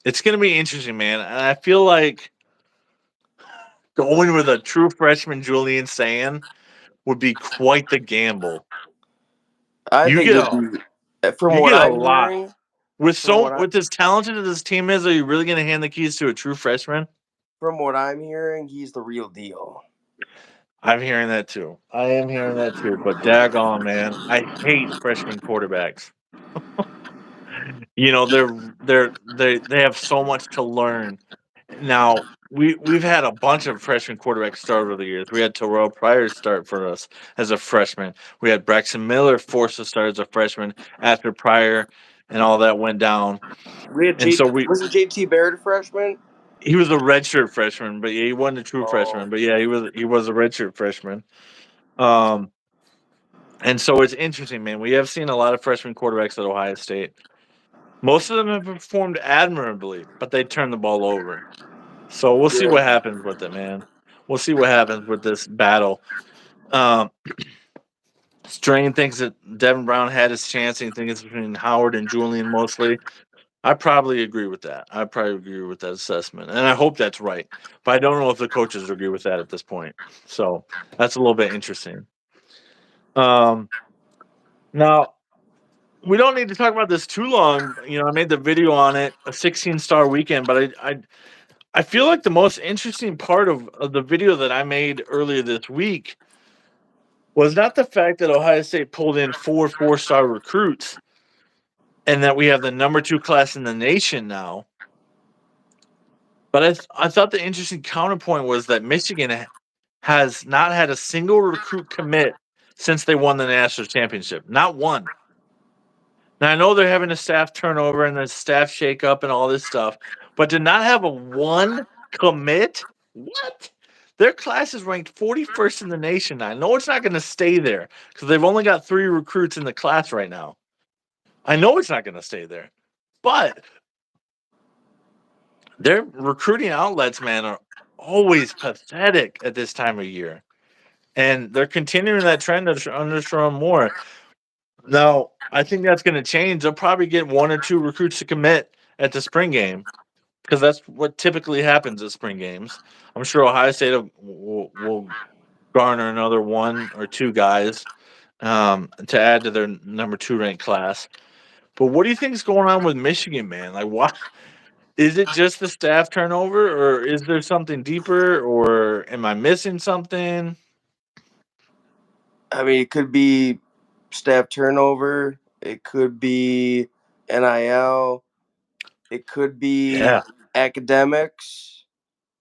It's gonna be interesting, man. And I feel like going with a true freshman Julian Sand would be quite the gamble. I You think get it'd a be. From you what get a I'm lot hearing, with from what I as talented as this team is. Are you really gonna hand the keys to a true freshman? from what I'm hearing, he's the real deal. I'm hearing that too. I am hearing that too. But daggone, man, I hate freshman quarterbacks. They have so much to learn. Now we've had a bunch of freshman quarterbacks start over the years. We had Terrell Pryor start for us as a freshman. We had Braxton Miller forced to start as a freshman after Pryor and all that went down. We had And so we wasn't JT Barrett a freshman? he was a redshirt freshman, but yeah, he wasn't a true Oh, freshman. But yeah, he was a redshirt freshman. Um, and so it's interesting, man. We have seen a lot of freshman quarterbacks at Ohio State. Most of them have performed admirably, but they turn the ball over. So we'll see what yeah. happens with it, man. We'll see what happens with this battle. Um, Strain thinks that Devin Brown had his chance. And he thinks it's between Howard and Julian mostly. I probably agree with that. I probably agree with that assessment, and I hope that's right. But I don't know if the coaches agree with that at this point. So that's a little bit interesting. Um, Now we don't need to talk about this too long. I made the video on it, a 16-star weekend, but I feel like the most interesting part of the video that I made earlier this week was not the fact that Ohio State pulled in four-star recruits and that we have the number 2 class in the nation now. But I thought the interesting counterpoint was that Michigan has not had a single recruit commit since they won the national championship. Not one. Now I know they're having a staff turnover and the staff shakeup and all this stuff, but to not have a one commit, what? Their class is ranked 41st in the nation. I know it's not going to stay there because they've only got 3 recruits in the class right now. I know it's not going to stay there, but their recruiting outlets, man, are always pathetic at this time of year, and they're continuing that trend under Sherman Moore. Now, I think that's going to change. They'll probably get 1 or 2 recruits to commit at the spring game because that's what typically happens at spring games. I'm sure Ohio State will garner another 1 or 2 guys to add to their number 2 ranked class. But what do you think is going on with Michigan, man? Like, what is it? Just the staff turnover, or is there something deeper, or am I missing something? I mean, it could be staff turnover. It could be NIL. It could be Yeah. academics.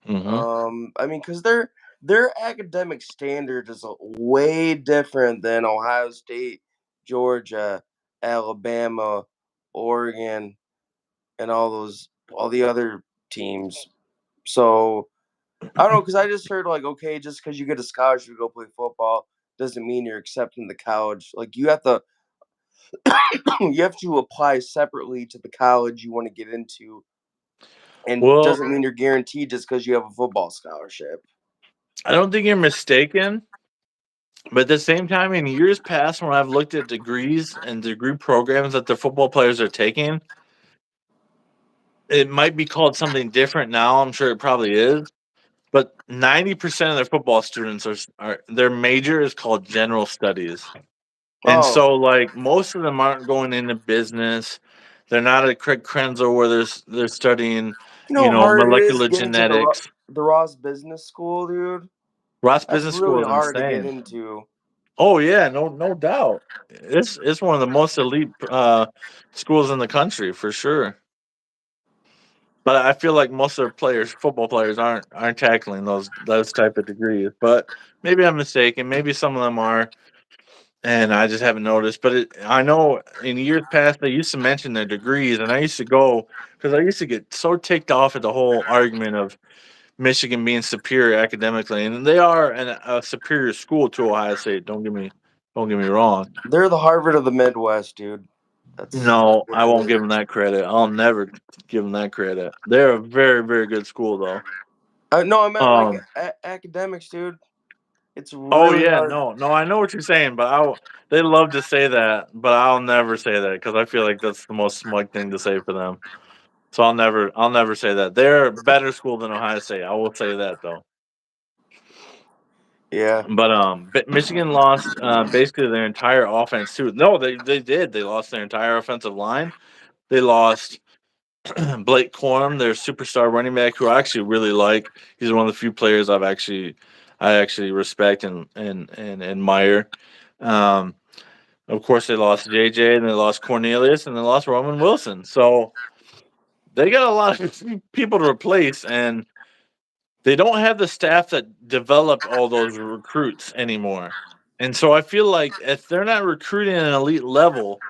Hmm. I mean, because their academic standard is way different than Ohio State, Georgia, Alabama, Oregon, and all the other teams. So I don't know, because I just heard like, okay, just because you get a scholarship to go play football doesn't mean you're accepting the college. Like you have to you have to apply separately to the college you want to get into and Well, doesn't mean you're guaranteed just because you have a football scholarship. I don't think you're mistaken. But at the same time, in years past, when I've looked at degrees and degree programs that the football players are taking, it might be called something different now. I'm sure it probably is. But 90% of their football students are their major is called general studies. And Oh, so, like, most of them aren't going into business. They're not at Craig Krenzel where they're studying, you know how hard it is molecular getting to genetics. the Ross Business School, dude. Ross That's Business School really is hard to get insane. into. Oh yeah, no doubt. It's one of the most elite schools in the country for sure. But I feel like most of their players, football players, aren't tackling those type of degrees. But maybe I'm mistaken. Maybe some of them are, and I just haven't noticed. But I know in years past they used to mention their degrees, and I used to go because I used to get so ticked off at the whole argument of Michigan being superior academically, and they are a superior school to Ohio State. Don't get me wrong. They're the Harvard of the Midwest, dude. That's No, what I it won't is. give them that credit. I'll never give them that credit. They're a very, very good school, though. No, I meant like Um. academics, dude. It's Oh really yeah, hard. no, I know what you're saying, but they love to say that, but I'll never say that because I feel like that's the most smug thing to say for them. So I'll never say that. They're a better school than Ohio State. I will say that though. Yeah. But Michigan lost basically their entire offense too. No, they did. They lost their entire offensive line. They lost Blake Corum, their superstar running back, who I actually really like. He's one of the few players I actually respect and admire. Um, of course, they lost JJ and they lost Cornelius and they lost Roman Wilson. So they got a lot of people to replace, and they don't have the staff that developed all those recruits anymore. And so I feel like if they're not recruiting at an elite level,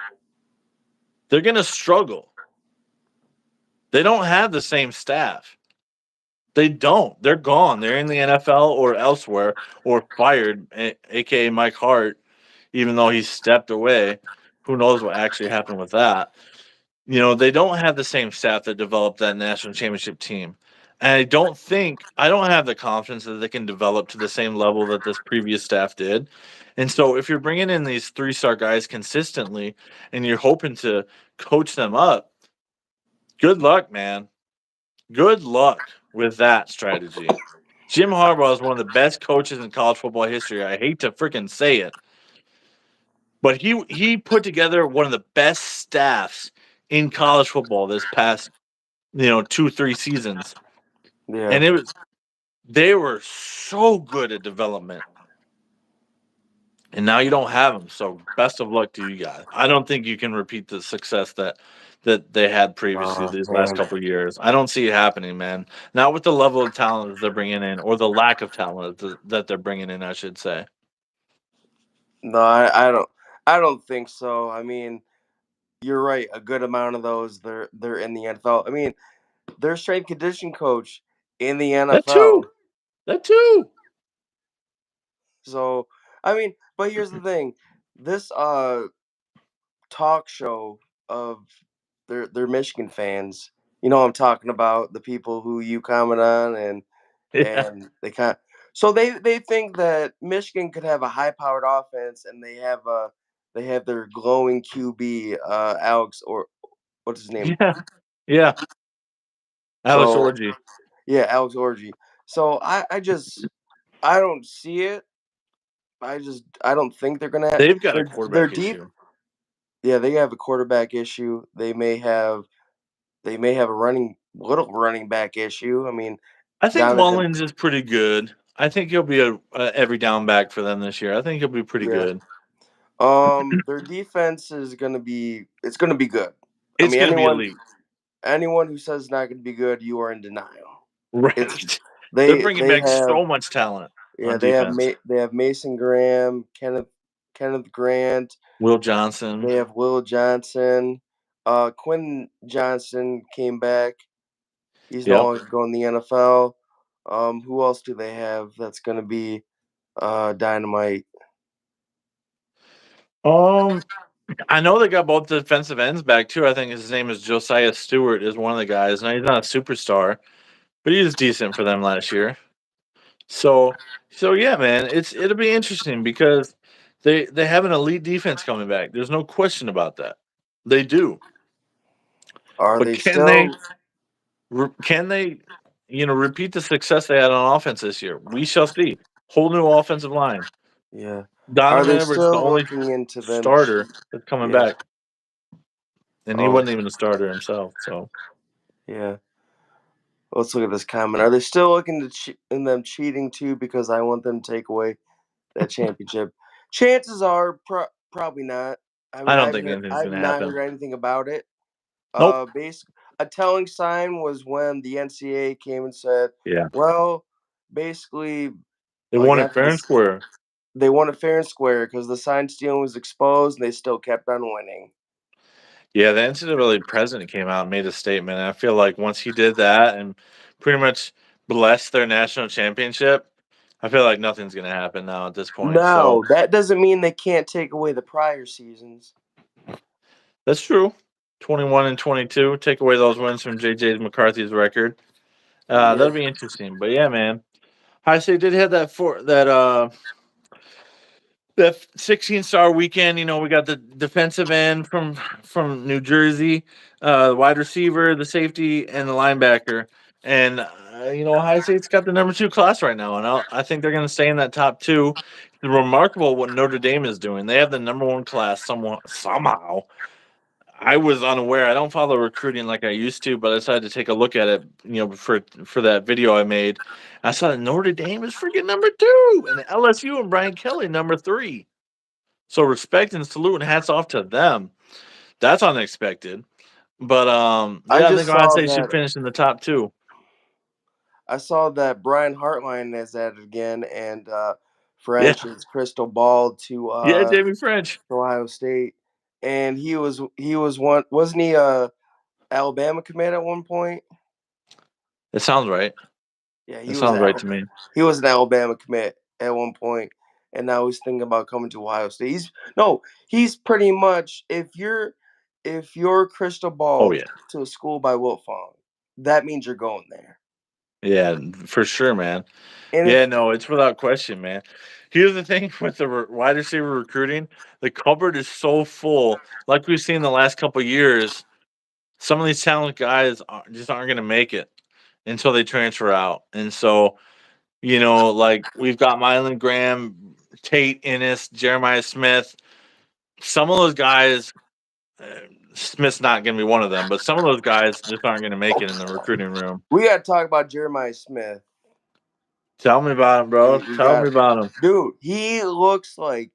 they're going to struggle. They don't have the same staff. They don't. They're gone. They're in the NFL or elsewhere or fired, aka Mike Hart, even though he stepped away. Who knows what actually happened with that? They don't have the same staff that developed that national championship team. And I don't have the confidence that they can develop to the same level that this previous staff did. And so if you're bringing in these 3-star guys consistently and you're hoping to coach them up, good luck, man. Good luck with that strategy. Jim Harbaugh is one of the best coaches in college football history. I hate to freaking say it, but he put together one of the best staffs in college football this past 2-3 seasons, Yeah. and they were so good at development. And now you don't have them. So best of luck to you guys. I don't think you can repeat the success that they had previously these last Man. couple of years. I don't see it happening, man. Not with the level of talent that they're bringing in, or the lack of talent that they're bringing in, I should say. No, I don't think so. I mean, you're right. A good amount of those they're in the NFL. I mean, their strength condition coach in the That NFL. too. That too. So I mean, but here's the thing. This talk show of their Michigan fans. You know what I'm talking about, the people who you comment on Yeah. and they kind so they think that Michigan could have a high powered offense and they have their glowing QB Alex or what's his name? Yeah. Yeah. Alex So Orgy. yeah, Alex Orgy. So I don't see it. I don't think they're gonna They've got a they're quarterback deep. issue. Yeah, they have a quarterback issue. They may have a little running back issue. I mean, I think Donovan. Mullins is pretty good. I think he'll be a every down back for them this year. I think he'll be pretty Yeah. good. Their defense is gonna be good. I It's mean, going to be elite. anyone who says it's not gonna be good, you are in denial. It's Right. They're they bringing they back have so much talent yeah on defense. they have Mason Graham, Kenneth Grant. Will Johnson. They have Will Johnson. Quinn Johnson came back. He's no Yep. longer going to the NFL. Who else do they have that's gonna be dynamite? Um, I know they got both defensive ends back too. I think his name is Josiah Stewart is one of the guys. Now he's not a superstar, but he was decent for them last year. So yeah, man, it'll be interesting because they have an elite defense coming back. There's no question about that. They do. Are But they still? can they repeat the success they had on offense this year? We shall see. Whole new offensive line. Yeah. Are Donovan they Edwards, the still only looking into them? starter that's coming Yeah. back, and he Oh, wasn't even a starter himself. So yeah. Let's look at this comment. Are they still looking to in them cheating too? Because I want them to take away that championship. Chances are probably not. I I mean, don't think anything's I've gonna not happen. heard anything about it. Nope. Basic A telling sign was when the NCAA came and said, Yeah, "Well, basically, they like won it after fair and this, square. they won it fair and square because the sign stealing was exposed, and they still kept on winning." Yeah, the NCAA president came out and made a statement. And I feel like once he did that and pretty much blessed their national championship, I feel like nothing's gonna happen now at this point. So No, that doesn't mean they can't take away the prior seasons. that's true. 21 and 22. Take away those wins from JJ McCarthy's record. Yeah. That'll be interesting. But yeah, man. High State did have that 16-star weekend. We got the defensive end from New Jersey, the wide receiver, the safety, and the linebacker. And High State's got the number 2 class right now, and I think they're going to stay in that top 2. It's remarkable what Notre Dame is doing. They have the number 1 class somehow. I was unaware. I don't follow recruiting like I used to, but I decided to take a look at it, for that video I made. I saw that Notre Dame is freaking number 2, and LSU and Brian Kelly number 3. So respect and salute and hats off to them. That's unexpected. But I yeah, I think just Ohio saw State should that finish in the top 2. Brian Hartline has added again, and Yeah, French is crystal ball yeah, Jamie French. to Ohio State, and he was one, wasn't he a Alabama commit at one point? It sounds right. Yeah, It sounds right to me. He was an Alabama commit at one point, and now he's thinking about coming to Ohio State. He's pretty much, if you're crystal Oh ball yeah, to a school by Wilfong, that means you're going there. yeah, for sure, man. And Yeah, if no, it's without question, man. Here's the thing with the wide receiver recruiting: the cupboard is so full. Like we've seen the last couple years, some of these talented guys just aren't going to make it until they transfer out, and so like we've got Mylan Graham, Tate Innis, Jeremiah Smith. Some of those guys, uh, Smith's not going to be one of them, but some of those guys just aren't going to make it in the recruiting room. we got to talk about Jeremiah Smith. Tell me about him, bro. We Tell got me about him. Dude, he looks like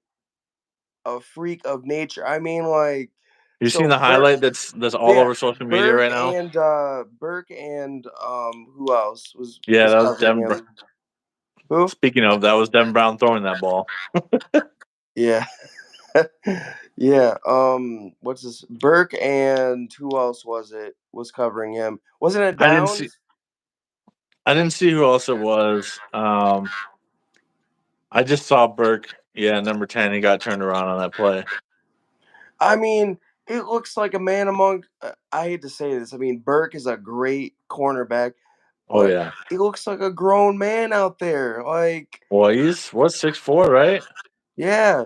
a freak of nature. I mean, like, You seen so the highlight that's all Yeah, over social media right now? Burke and who else Yeah, was that was covering Devin. him? Who? Speaking of, that was Devin Brown throwing that ball. Yeah. Yeah. What's this? Burke and who else was covering him? Wasn't it I didn't see. Downs? I didn't see who else it was. I just saw Burke. Yeah, number 10. He got turned around on that play. I mean, it looks like a man among. I hate to say this. I mean, Burke is a great cornerback, Oh but yeah. he looks like a grown man out there. Like, Well, he's what 6'4", right? yeah.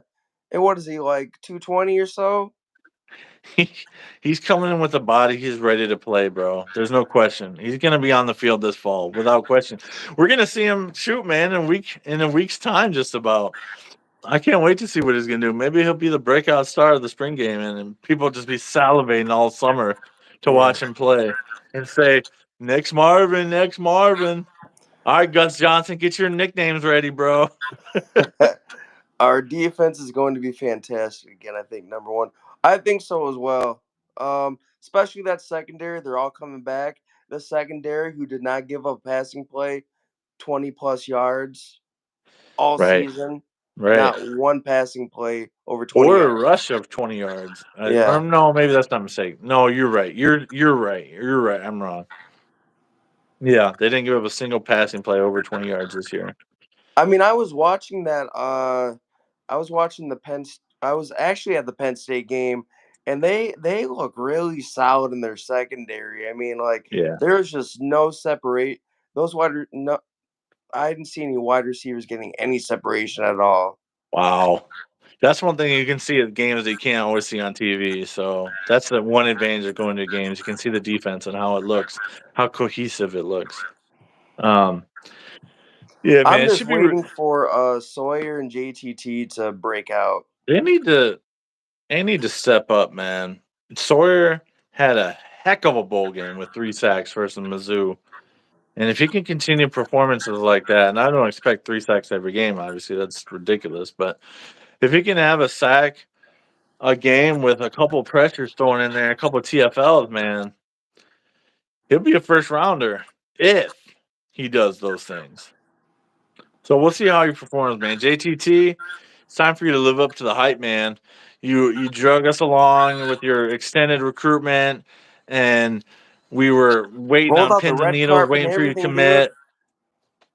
And what is he, like 220 or so? He, he's coming in with a body. He's ready to play, bro. There's no question. He's gonna be on the field this fall, without question. We're gonna see him shoot, man, in a week's time, just about. I can't wait to see what he's gonna do. Maybe he'll be the breakout star of the spring game, and people just be salivating all summer to Yeah. watch him play and say, "Next Marvin, next Marvin." All right, Gus Johnson, get your nicknames ready, bro. Our defense is going to be fantastic again. I think number one. I think so as well. Especially that secondary. They're all coming back. The secondary who did not give up passing play, 20 plus yards all Right, season. right. Not one passing play over 20 Or a yards. rush of 20 yards. Or Yeah. no, maybe that's not a mistake. No, you're right. You're right. You're right. I'm wrong. Yeah, they didn't give up a single passing play over 20 yards this year. I mean, I was watching that. I was watching I was actually at the Penn State game, and they look really solid in their secondary. I mean, like Yeah. there's just no separate. Those no, I didn't see any wide receivers getting any separation at all. Wow. That's one thing you can see at games that you can't always see on TV. So that's the one advantage of going to games. You can see the defense and how it looks, how cohesive it looks. Um, yeah, man, I'm it just should be. waiting for Sawyer and JTT to break out. They need to. They need to step up, man. Sawyer had a heck of a bowl game with 3 sacks versus Mizzou. And if he can continue performances like that, and I don't expect 3 sacks every game, obviously that's ridiculous. But if he can have a sack a game with a couple pressures thrown in there, a couple TFLs, man, he'll be a first rounder if he does those things. So we'll see how he performs, man. JTT, it's time for you to live up to the hype, man. You drug us along with your extended recruitment, and we were waiting Rolled on out the pins and red needles, carpet and waiting for you to everything, dude. commit.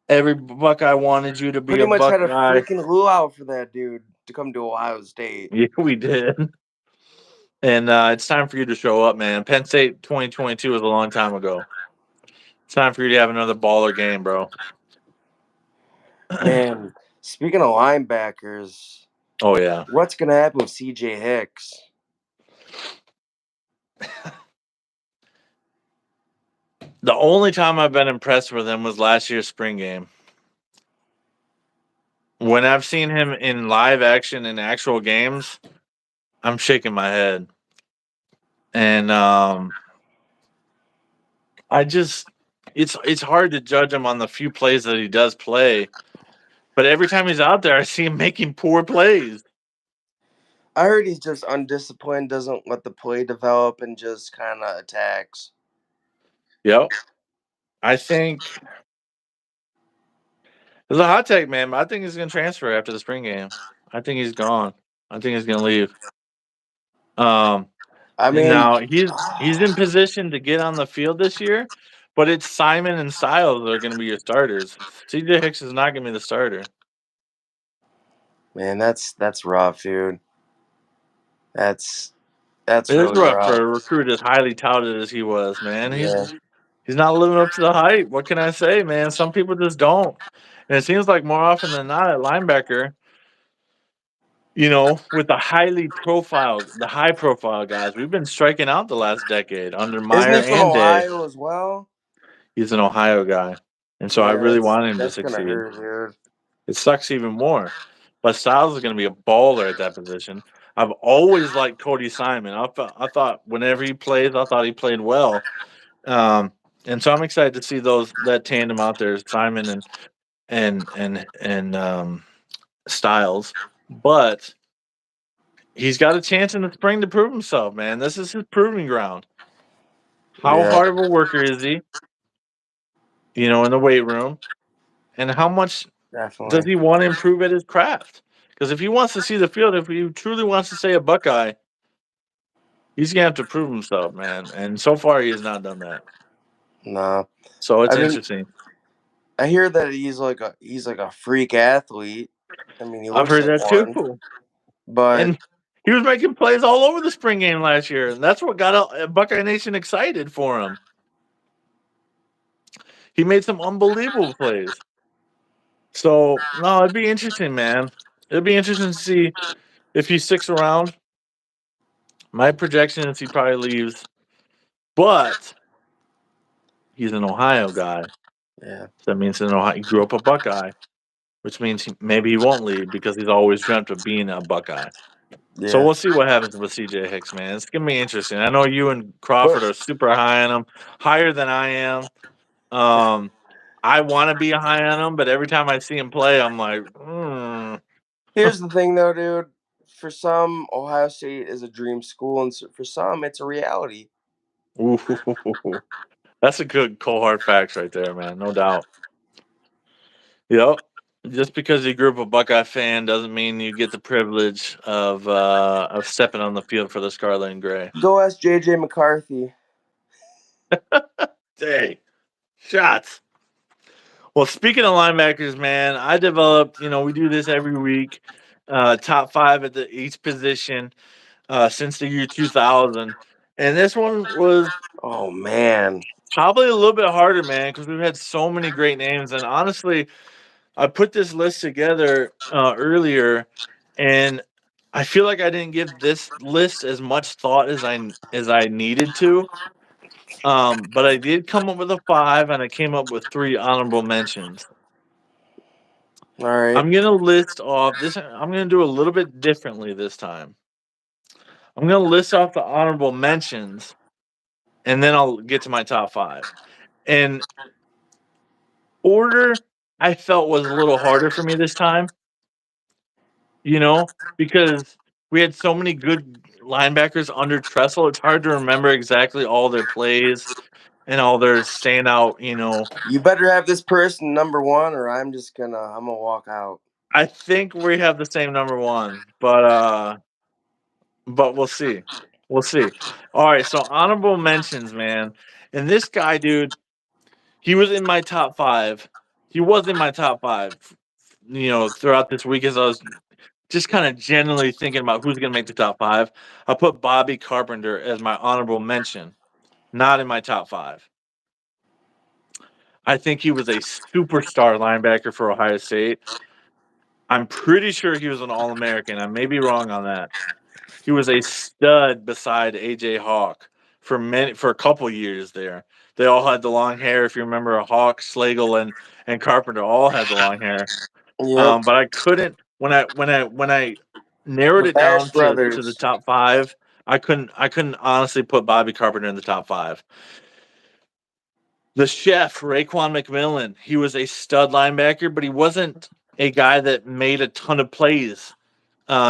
Every Buckeye wanted you to be Pretty a much had a Buckeye. freaking luau for that dude to come to Ohio State. Yeah, we did. And it's time for you to show up, man. Penn State 2022 was a long time ago. It's time for you to have another baller game, bro. Man, speaking of linebackers, Oh yeah. what's gonna happen with CJ Hicks? The only time I've been impressed with him was last year's spring game. When I've seen him in live action in actual games, I'm shaking my head. And I just it's hard to judge him on the few plays that he does play. But every time he's out there, I see him making poor plays. I heard he's just undisciplined, doesn't let the play develop, and just kind of attacks. Yep. I think there's a hot take, man. But I think he's gonna transfer after the spring game. I think he's gone. I think he's gonna leave. Um I And mean, now he's in position to get on the field this year, but it's Simon and Styles that are going to be your starters. CJ Hicks is not going to be the starter. man, that's rough, dude. That's that's It is really rough for rough. a recruit as highly touted as he was, man. Yeah. He's not living up to the hype. What can I say, man? Some people just don't. And it seems like more often than not at linebacker, with the high profile guys, we've been striking out the last decade under Isn't Meyer he from and Day. Ohio as well? He's an Ohio guy. And so I Yeah, really want him to that's gonna succeed. hurt, dude. It sucks even more. But Styles is going to be a baller at that position. I've always liked Cody Simon. I thought whenever he plays, I thought he played well. Um, and so I'm excited to see that tandem out there, Simon and Styles. But he's got a chance in the spring to prove himself, man. This is his proving ground. How Yeah, hard of a worker is he? In the weight room, and how much does definitely. he want to improve at his craft? Because if he wants to see the field, if he truly wants to stay a Buckeye, he's gonna have to prove himself, man. And so far, he has not done that. No, So it's I mean, interesting. I hear that he's like a freak athlete. I mean, he I've looks heard like that too. one, but And he was making plays all over the spring game last year, and that's what got Buckeye Nation excited for him. He made some unbelievable plays. So no, it'd be interesting, man. It'd be interesting to see if he sticks around. My projection is he probably leaves, but he's an Ohio guy. yeah, So that means in Ohio, he grew up a Buckeye, which means maybe he won't leave because he's always dreamt of being a Buckeye. So yeah. we'll see what happens with CJ Hicks, man. It's gonna be interesting. I know you and But Crawford are super high on him, higher than I am. Um, I want to be high on him, but every time I see him play, I'm like, here's the thing, though, dude. For some, Ohio State is a dream school, and for some, it's a reality. ooh, that's a good cold hard facts right there, man. No doubt. Yep. Just because you grew up a Buckeye fan doesn't mean you get the privilege of stepping on the field for the Scarlet and Gray. Go ask JJ McCarthy. Hey, shots. Well, speaking of linebackers, man, I developed. We do this every week. top five at each position since the year 2000. And this one was Oh man. probably a little bit harder, man, because we've had so many great names. And honestly, I put this list together earlier, and I feel like I didn't give this list as much thought as I needed to. But I did come up with a five, and I came up with three honorable mentions. All right. I'm gonna list off this. I'm gonna do a little bit differently this time. I'm gonna list off the honorable mentions, and then I'll get to my top five. And order I felt was a little harder for me this time, because we had so many good linebackers under Tressel. It's hard to remember exactly all their plays and all their standout. You better have this person number one, or I'm gonna walk out. I think we have the same number one, but we'll see. We'll see. All right, so honorable mentions, man. And this guy, dude, he was in my top five. He was in my top five, throughout this week as I was just kind of generally thinking about who's going to make the top five. I put Bobby Carpenter as my honorable mention, not in my top five. I think he was a superstar linebacker for Ohio State. I'm pretty sure he was an All American. I may be wrong on that. He was a stud beside AJ Hawk for a couple years there. They all had the long hair. If you remember, Hawk, Slagle, and Carpenter all had the long hair. Yep. But I couldn't when I narrowed The it down Bash to the Brothers. top five. I couldn't honestly put Bobby Carpenter in the top five. The chef, Raekwon McMillan, he was a stud linebacker, but he wasn't a guy that made a ton of plays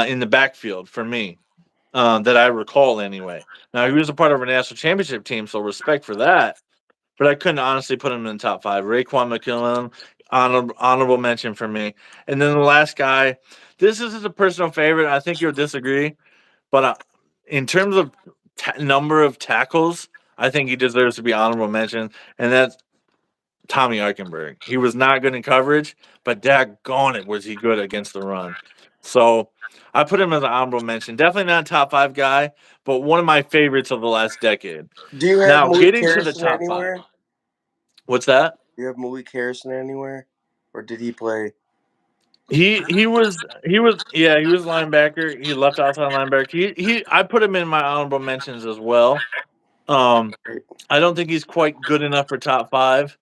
in the backfield for me, that I recall anyway. Now, he was a part of a national championship team, so respect for that, but I couldn't honestly put him in the top five. Raekwon McMillan, honorable mention for me. And then the last guy, this is a personal favorite. I think you'll disagree, but in terms of number of tackles, I think he deserves to be honorable mention, and that's Tommy Eichenberg. He was not good in coverage, but daggone it, was he good against the run. So I put him as an honorable mention. Definitely not a top five guy, but one of my favorites of the last decade. Do you have Now, Malik getting to the Harrison top five. anywhere? What's that? Do you have Malik Harrison anywhere, or did he play? He was linebacker. He left outside linebacker. He I put him in my honorable mentions as well. Um, I don't think he's quite good enough for top five.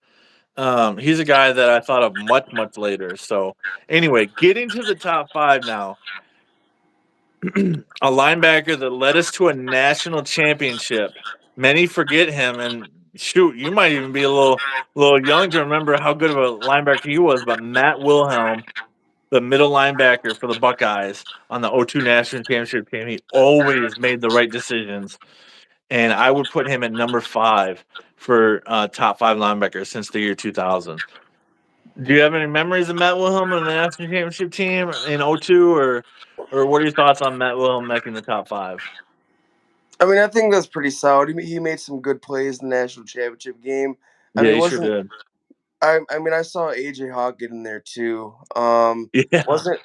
He's a guy that I thought of much, much later. So anyway, getting to the top five now. A linebacker that led us to a national championship. Many forget him, and shoot, you might even be a little young to remember how good of a linebacker he was. But Matt Wilhelm, the middle linebacker for the Buckeyes on the '02 national championship team, he always made the right decisions, and I would put him at number five for top five linebackers since the year 2000. Do you have any memories of Matt Wilhelm and the national championship team in '02, or what are your thoughts on Matt Wilhelm making the top five? I mean, I think that's pretty solid. He made some good plays in the national championship game. I Yeah, mean, he sure wasn't did. I mean, I saw AJ Hawk get in there too. Yeah, Wasn't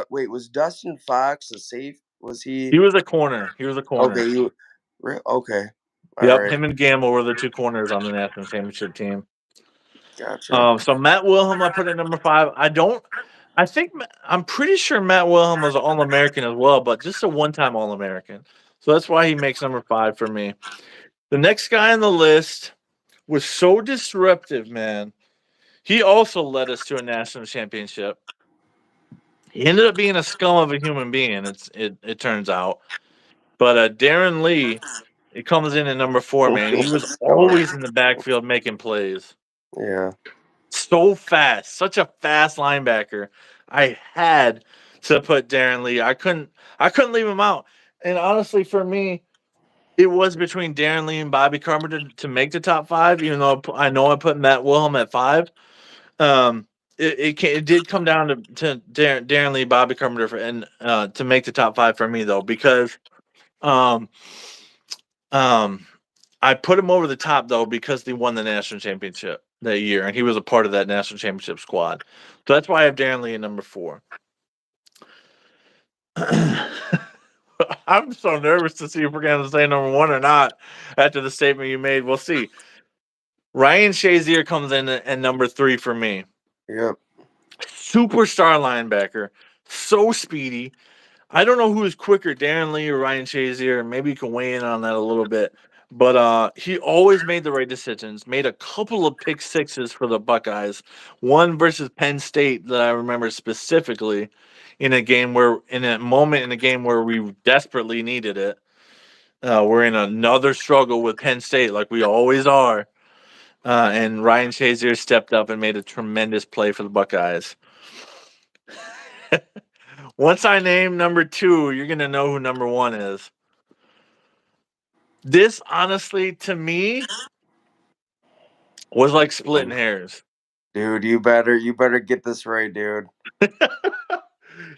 wait, was Dustin Fox a safe? Was he he was a corner. He was a corner. okay? Okay, all Yep, right, him and Gamble were the two corners on the national championship team. gotcha. So Matt Wilhelm, I put at number five. I'm pretty sure Matt Wilhelm was an All American as well, but just a one-time All American. So that's why he makes number five for me. The next guy on the list was so disruptive, man. He also led us to a national championship. He ended up being a scum of a human being. It turns out, but Darren Lee, it comes in at number four, man. He was always in the backfield making plays. Yeah, So fast, such a fast linebacker. I had to put Darren Lee. I couldn't leave him out. And honestly, for me, it was between Darren Lee and Bobby Carpenter to make the top five. Even though I know I put Matt Wilhelm at five. Um, it did come down to Darren Lee, Bobby Carpenter, to make the top five for me though, because um um I put him over the top though because they won the national championship that year, and he was a part of that national championship squad. So that's why I have Darren Lee at number four. I'm so nervous to see if we're going to say number one or not after the statement you made. We'll see. Ryan Shazier comes in at number 3 for me. Yep. Superstar linebacker, so speedy. I don't know who is quicker, Darren Lee or Ryan Shazier. Maybe you can weigh in on that a little bit. But he always made the right decisions. Made a couple of pick sixes for the Buckeyes. One versus Penn State that I remember specifically in a game where, in a moment in a game where we desperately needed it. We're in another struggle with Penn State, like we always are. And Ryan Shazier stepped up and made a tremendous play for the Buckeyes. Once I name number 2, you're going to know who number 1 is. This, honestly, to me, was like splitting hairs. Dude, you better get this right, dude.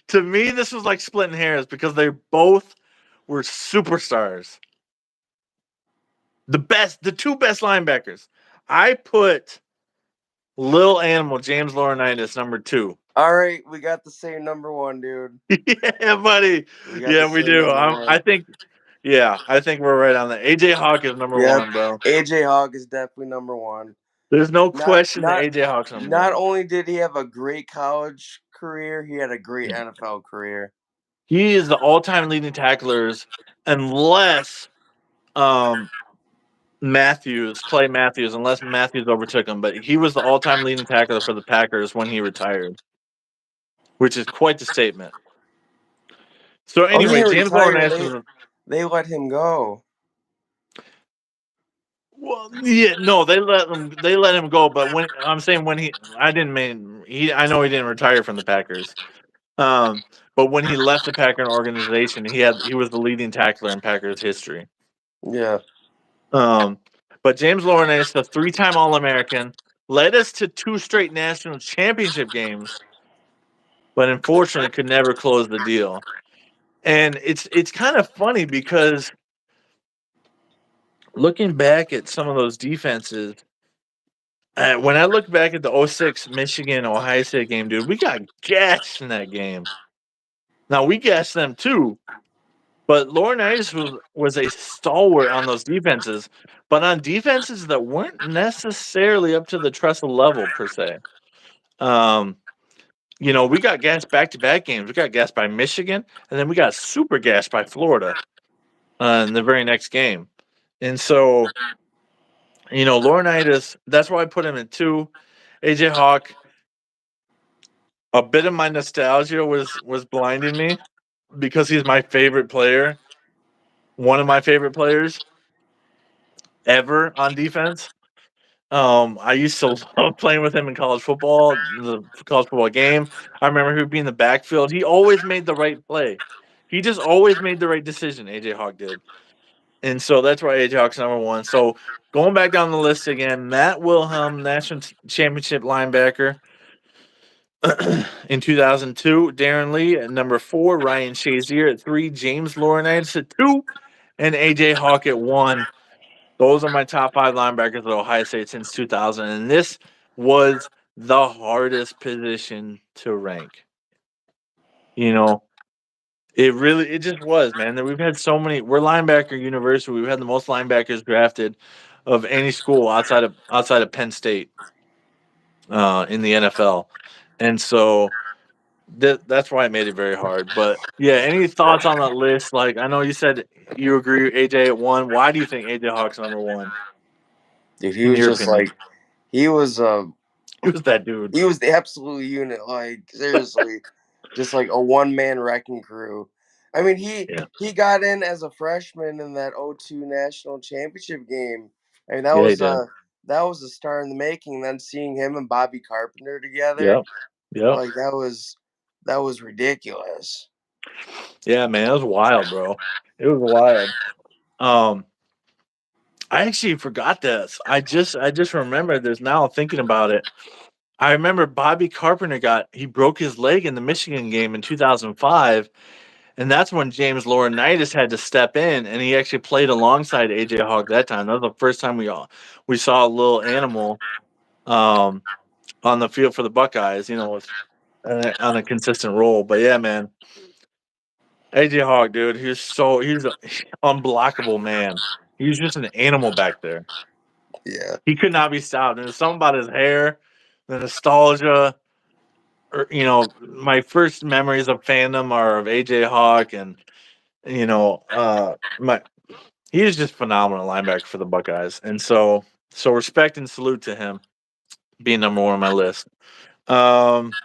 To me, this was like splitting hairs because they both were superstars. The 2 best linebackers. I put Lil Animal, James Laurinaitis, number 2. All right, we got the same number 1, dude. Yeah, buddy. We got Yeah, the we same do. number I 1. think, yeah, I think we're right on that. AJ Hawk is number Yep. 1, bro. AJ Hawk is definitely number 1. There's no Not question that not AJ Hawk's number not 1. only did he have a great college career, he had a great NFL career. He is the all-time leading tacklers, unless um, Clay Matthews, unless Matthews overtook him. But he was the all-time leading tackler for the Packers when he retired, which is quite the statement. So Oh, he anyway, didn't James retire. Laurinaitis. They let him go. Well, yeah, no, they let him go. But when I'm saying when I didn't mean I know he didn't retire from the Packers. But when he left the Packer organization, he was the leading tackler in Packers history. Yeah. Um, but James Laurinaitis, the 3-time All-American, led us to 2 straight national championship games, but unfortunately could never close the deal. And it's kind of funny because looking back at some of those defenses, when I look back at the 06 Michigan Ohio State game, dude, we got gashed in that game. Now we gashed them too, but Laurinaitis was a stalwart on those defenses, but on defenses that weren't necessarily up to the Tressel level per se. Um, we got gassed back-to-back games. We got gassed by Michigan, and then we got super gassed by Florida in the very next game. And so, Laurinaitis, that's why I put him in 2. AJ Hawk, a bit of my nostalgia was blinding me because he's my favorite player, one of my favorite players ever on defense. I used to love playing with him in college football, the college football game. I remember he would be in the backfield. He always made the right play. He just always made the right decision, AJ Hawk did. And so that's why AJ Hawk's number 1. So going back down the list again, Matt Wilhelm, national championship linebacker in 2002. Darren Lee at number 4. Ryan Shazier at 3. James Laurinaitis at 2. And AJ Hawk at 1. Those are my top 5 linebackers at Ohio State since 2000. And this was the hardest position to rank. It just was, man. We've had so many. We're linebacker university. We've had the most linebackers drafted of any school outside of Penn State in the NFL. And so that's why I made it very hard. But yeah, any thoughts on that list? Like, I know you said you agree with AJ at 1. Why do you think AJ Hawk's number 1? Dude, he In was your just opinion? like he was He was that dude. he was the absolute unit, like seriously. Just like a one-man wrecking crew. I mean, he Yeah. he got in as a freshman in that '02 national championship game. I mean, Yeah, he did. that was a star in the making. Then seeing him and Bobby Carpenter together, Yep. Yep. like that was ridiculous. Yeah, man, it was wild, bro. It was wild. Um, I actually forgot this. I just remembered this now thinking about it. I remember Bobby Carpenter he broke his leg in the Michigan game in 2005, and that's when James Laurinaitis had to step in, and he actually played alongside AJ Hawk that time. That was the first time we saw a little animal um, on the field for the Buckeyes. On a consistent role. But yeah, man, AJ Hawk, dude, he's an unblockable man. He's just an animal back there. Yeah. He could not be stopped. And there's something about his hair, the nostalgia, or my first memories of fandom are of AJ Hawk, and my he is just phenomenal linebacker for the Buckeyes, and so respect and salute to him being number one on my list. Um,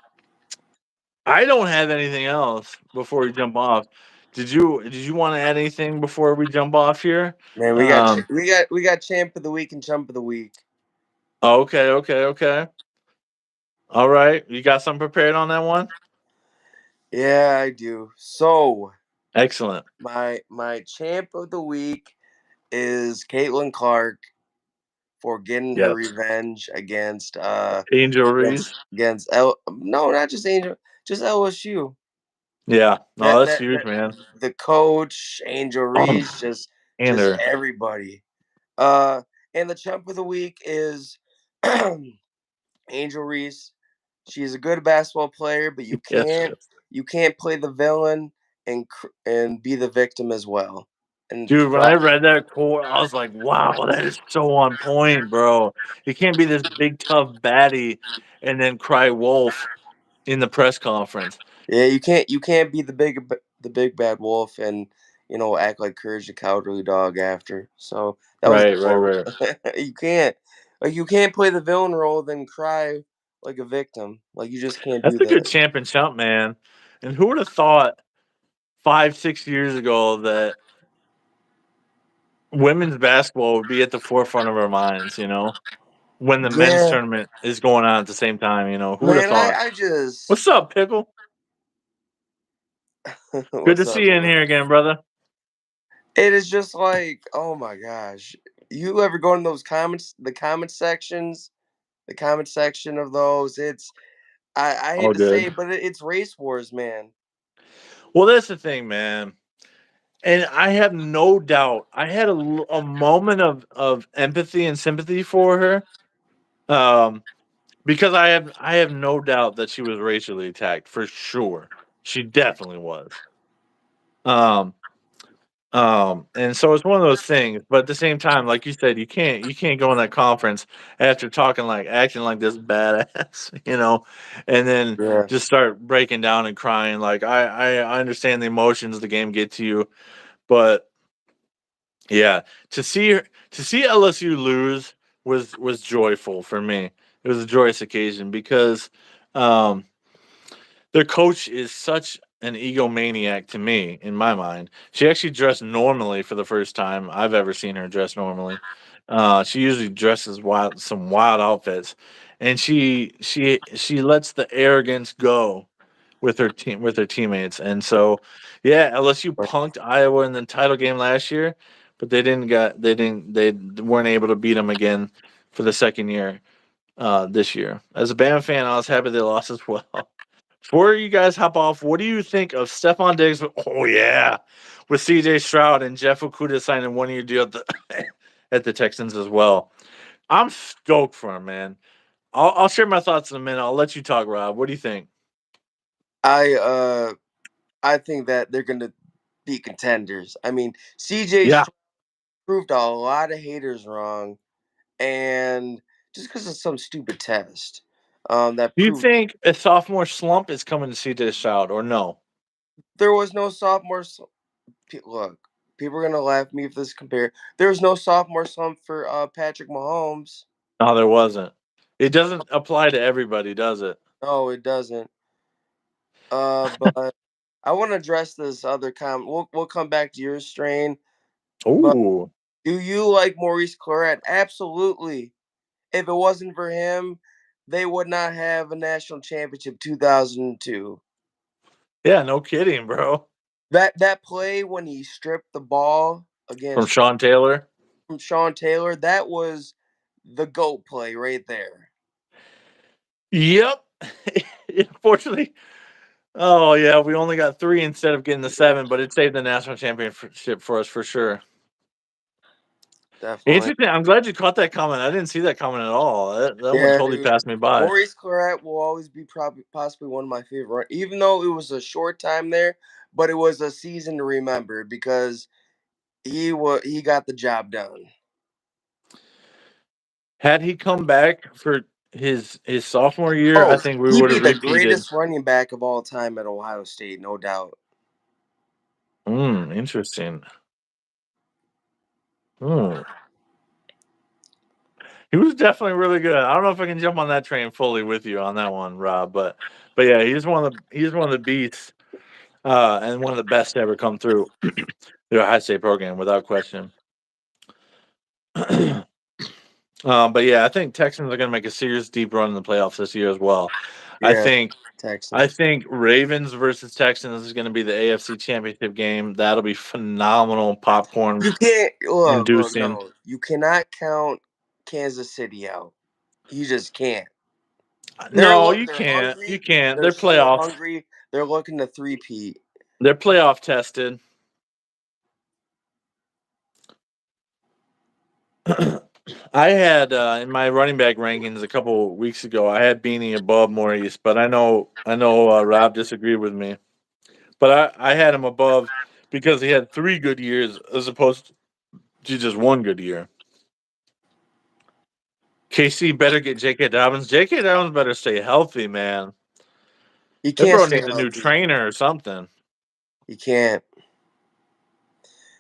I don't have anything else before we jump off. Did you want to add anything before we jump off here? Man, Um, we got champ of the week and chump of the week. okay, okay, okay. All right, you got something prepared on that one? Yeah, I do. So Excellent. my champ of the week is Caitlin Clark for getting her Yes. revenge against Angel Reese. no, not just Angel, just LSU. Yeah. No, That that's that huge, that man. the coach, Angel Um, Reese, and just her. everybody. Uh and the chump of the week is Angel Reese. She's a good basketball player, but Yes, yes. you can't play the villain and be the victim as well. And Dude, when I read that quote, I was like, wow, that is so on point, bro. You can't be this big tough baddie and then cry wolf in the press conference. yeah, you can't be the big bad wolf and act like Courage the Cowardly Dog after. So that was the Right, right, quote. right. You can't you can't play the villain role then cry like a victim. Like you just can't That's do a good that. champ and chump, man. And who would have thought 5, 6 years ago that women's basketball would be at the forefront of our minds, when the men's Yeah, tournament is going on at the same time, who would have man. thought? I just What's up, Pickle? Good to what's see up, you in brother? here again, brother. It is just like, oh my gosh. You ever go in those the comment section of those? I hate All to good. say it, but it's race wars, man. Well, that's the thing, man. And I have no doubt. I had a moment of empathy and sympathy for her, um, because I have no doubt that she was racially attacked for sure. She definitely was. Um, and so it's one of those things. But at the same time, like you said, you can't go in that conference after acting like this badass, and then Yeah. just start breaking down and crying. Like I understand the emotions the game get to you, but yeah, to see LSU lose was joyful for me. It was a joyous occasion because um, their coach is such an egomaniac to me, in my mind. She actually dressed normally for the first time I've ever seen her dress normally. She usually dresses some wild outfits, and she lets the arrogance go with her teammates. And so, yeah, LSU punked Iowa in the title game last year, but they weren't able to beat them again for the second year this year. As a Bama fan, I was happy they lost as well. Before you guys hop off, what do you think of Stephon Diggs? Oh yeah, with C.J. Stroud and Jeff Okudah signing 1 year deal at the at the Texans as well. I'm stoked for him, man. I'll share my thoughts in a minute. I'll let you talk, Rob. What do you think? I uh I think that they're gonna be contenders. I mean, CJ Yeah. proved a lot of haters wrong, and just because of some stupid test, that Do you proved think a sophomore slump is coming to C.J. Stroud or no? there was no sophomore. Look, people are gonna laugh at me if this compare. There was no sophomore slump for Patrick Mahomes. No, there wasn't. It doesn't apply to everybody, does it? No, it doesn't. But I want to address this other comment. We'll come back to your strain. But Ooh. do you like Maurice Claret? Absolutely. If it wasn't for him, they would not have a national championship 2002. Yeah, no kidding, bro. That play when he stripped the ball From against Sean Taylor. from Sean Taylor, that was the GOAT play right there. Yep. Unfortunately, oh yeah, we only got 3 instead of getting the 7, but it saved the national championship for us for sure. definitely. Interesting. I'm glad you caught that comment. I didn't see that comment at all. That one Yeah, totally dude. passed me by. Maurice Claret will always be probably possibly one of my favorite, even though it was a short time there, but it was a season to remember because he got the job done. Had he come back for his sophomore year, I Oh, think we he'd would be have the repeated. greatest running back of all time at Ohio State, no doubt. Interesting. Hmm. He was definitely really good. I don't know if I can jump on that train fully with you on that one, Rob, but yeah, he's one of the beasts, and one of the best to ever come through the Ohio State program without question. But yeah, I think Texans are going to make a serious deep run in the playoffs this year as well. I Yeah, think I Texans. think Ravens versus Texans is going to be the AFC Championship game. That'll be phenomenal, popcorn You can't look, inducing. no, you cannot count Kansas City out. You just can't. No, you They're can't. You hungry. can't. They're so hungry. They're looking to three-peat. They're playoff tested. I had in my running back rankings a couple weeks ago. I had Beanie above Maurice, but I know Rob disagreed with me. But I had him above because he had 3 good years as opposed to just 1 good year. KC better get J.K. Dobbins. J.K. Dobbins better stay healthy, man. He That can't bro stay needs a new healthy. trainer or something. He can't.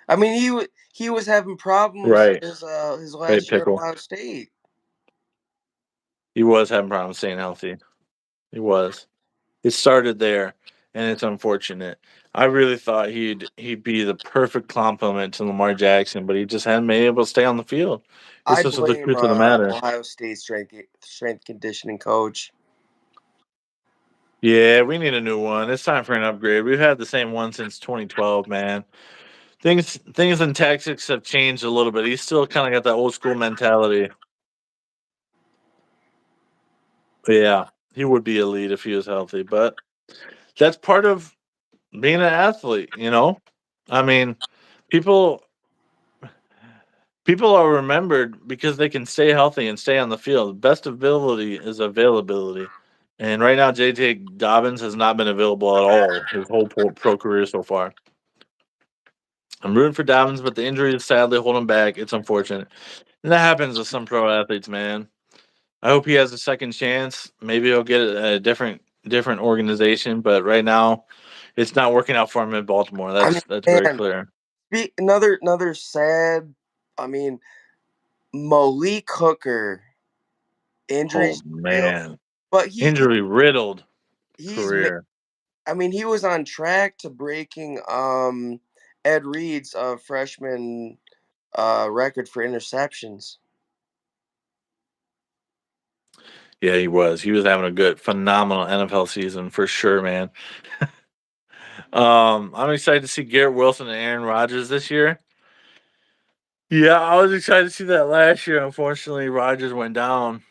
I mean, he was having problems Right. his Right, last year at Pickle. Ohio State. He was having problems staying healthy. He was. It started there, and it's unfortunate. I really thought he'd be the perfect complement to Lamar Jackson, but he just hadn't been able to stay on the field. It's I just the blame truth of the matter. Ohio State strength conditioning coach. Yeah, we need a new one. It's time for an upgrade. We've had the same one since 2012, man. Things in tactics have changed a little bit. He's still kind of got that old school mentality. But yeah, he would be elite if he was healthy, but that's part of being an athlete, you know? I mean, people people are remembered because they can stay healthy and stay on the field. Best ability is availability. And right now, JJ Dobbins has not been available at all his whole pro career so far. I'm rooting for Dobbins, but the injuries sadly hold him back. It's unfortunate. And that happens with some pro athletes, man. I hope he has a second chance. Maybe he'll get a different organization, but right now it's not working out for him in Baltimore. I mean, That's very man, clear. another sad. I mean, Malik Hooker Oh injuries real, man. but Injury riddled he's career. I mean, he was on track to breaking Ed Reed's freshman record for interceptions. Yeah, he was. He was having a good, phenomenal NFL season for sure, man. I'm excited to see Garrett Wilson and Aaron Rodgers this year. Yeah, I was excited to see that last year. Unfortunately, Rodgers went down.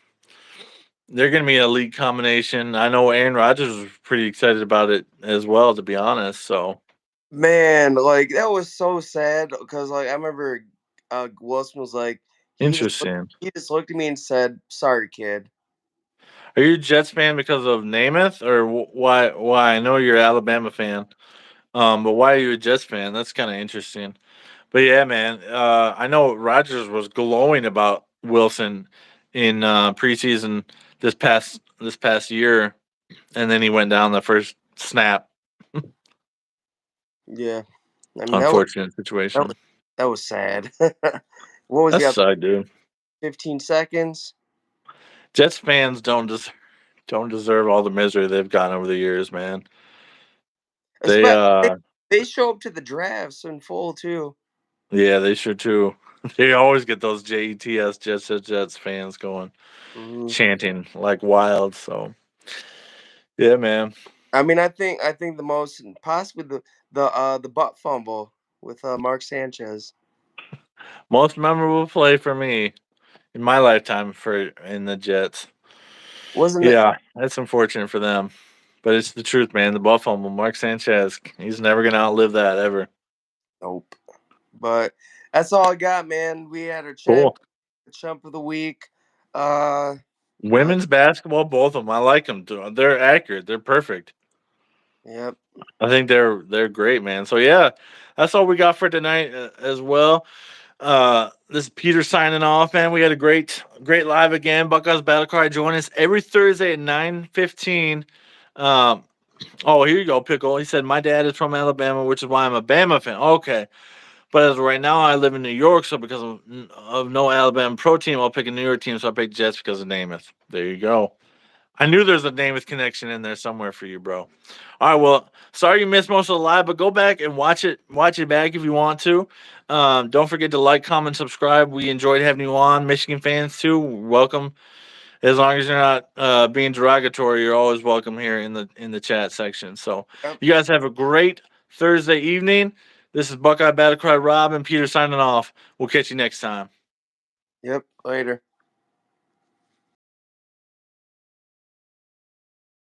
They're going to be an elite combination. I know Aaron Rodgers was pretty excited about it as well, to be honest. So Man, like that was so sad because like I remember Wilson was like interesting. he just looked at me and said, "Sorry, kid." Are you a Jets fan because of Namath, or why? Why? I know you're an Alabama fan, but why are you a Jets fan? That's kind of interesting. But yeah, man, I know Rodgers was glowing about Wilson in preseason this past year, and then he went down the first snap. Yeah, I mean Unfortunate that situation. was that was sad. What was he That's up? sad, dude. 15 seconds. Jets fans don't deserve all the misery they've gotten over the years, man. They Especially they show up to the drafts in full too. yeah, they should too. They always get those Jets fans going Mhm. chanting like wild. So yeah, man. I mean, I think the most possibly the butt fumble with Mark Sanchez. Most memorable play for me in my lifetime for in the Jets. Wasn't it? Yeah, that's unfortunate for them. But it's the truth, man. The Buffalo, Mark Sanchez, he's never gonna outlive that ever. Nope. But That's all I got, man. We had our Cool. chump of the week. Uh, but Women's basketball, both of them. I like them. They're accurate. They're perfect. yep, I think they're great, man. So yeah, that's all we got for tonight as well. This is Peter signing off, man. We had a great live again. Buckeyes Battle Cry. Join us every Thursday at 9:15. Um, oh, here you go, Pickle. He said my dad is from Alabama, which is why I'm a Bama fan. Okay, but as of right now, I live in New York, so because of no Alabama pro team, I'll pick a New York team. So I pick Jets because of Namath. There you go. I knew there's a Namath connection in there somewhere for you, bro. All right, well, sorry you missed most of the live, but go back and watch it back if you want to. Don't forget to like, comment, subscribe. We enjoyed having you on. Michigan fans too, welcome. As long as you're not being derogatory, you're always welcome here in the chat section. So yep, you guys have a great Thursday evening. This is Buckeye Battle Cry Rob and Peter signing off. We'll catch you next time. yep. Later.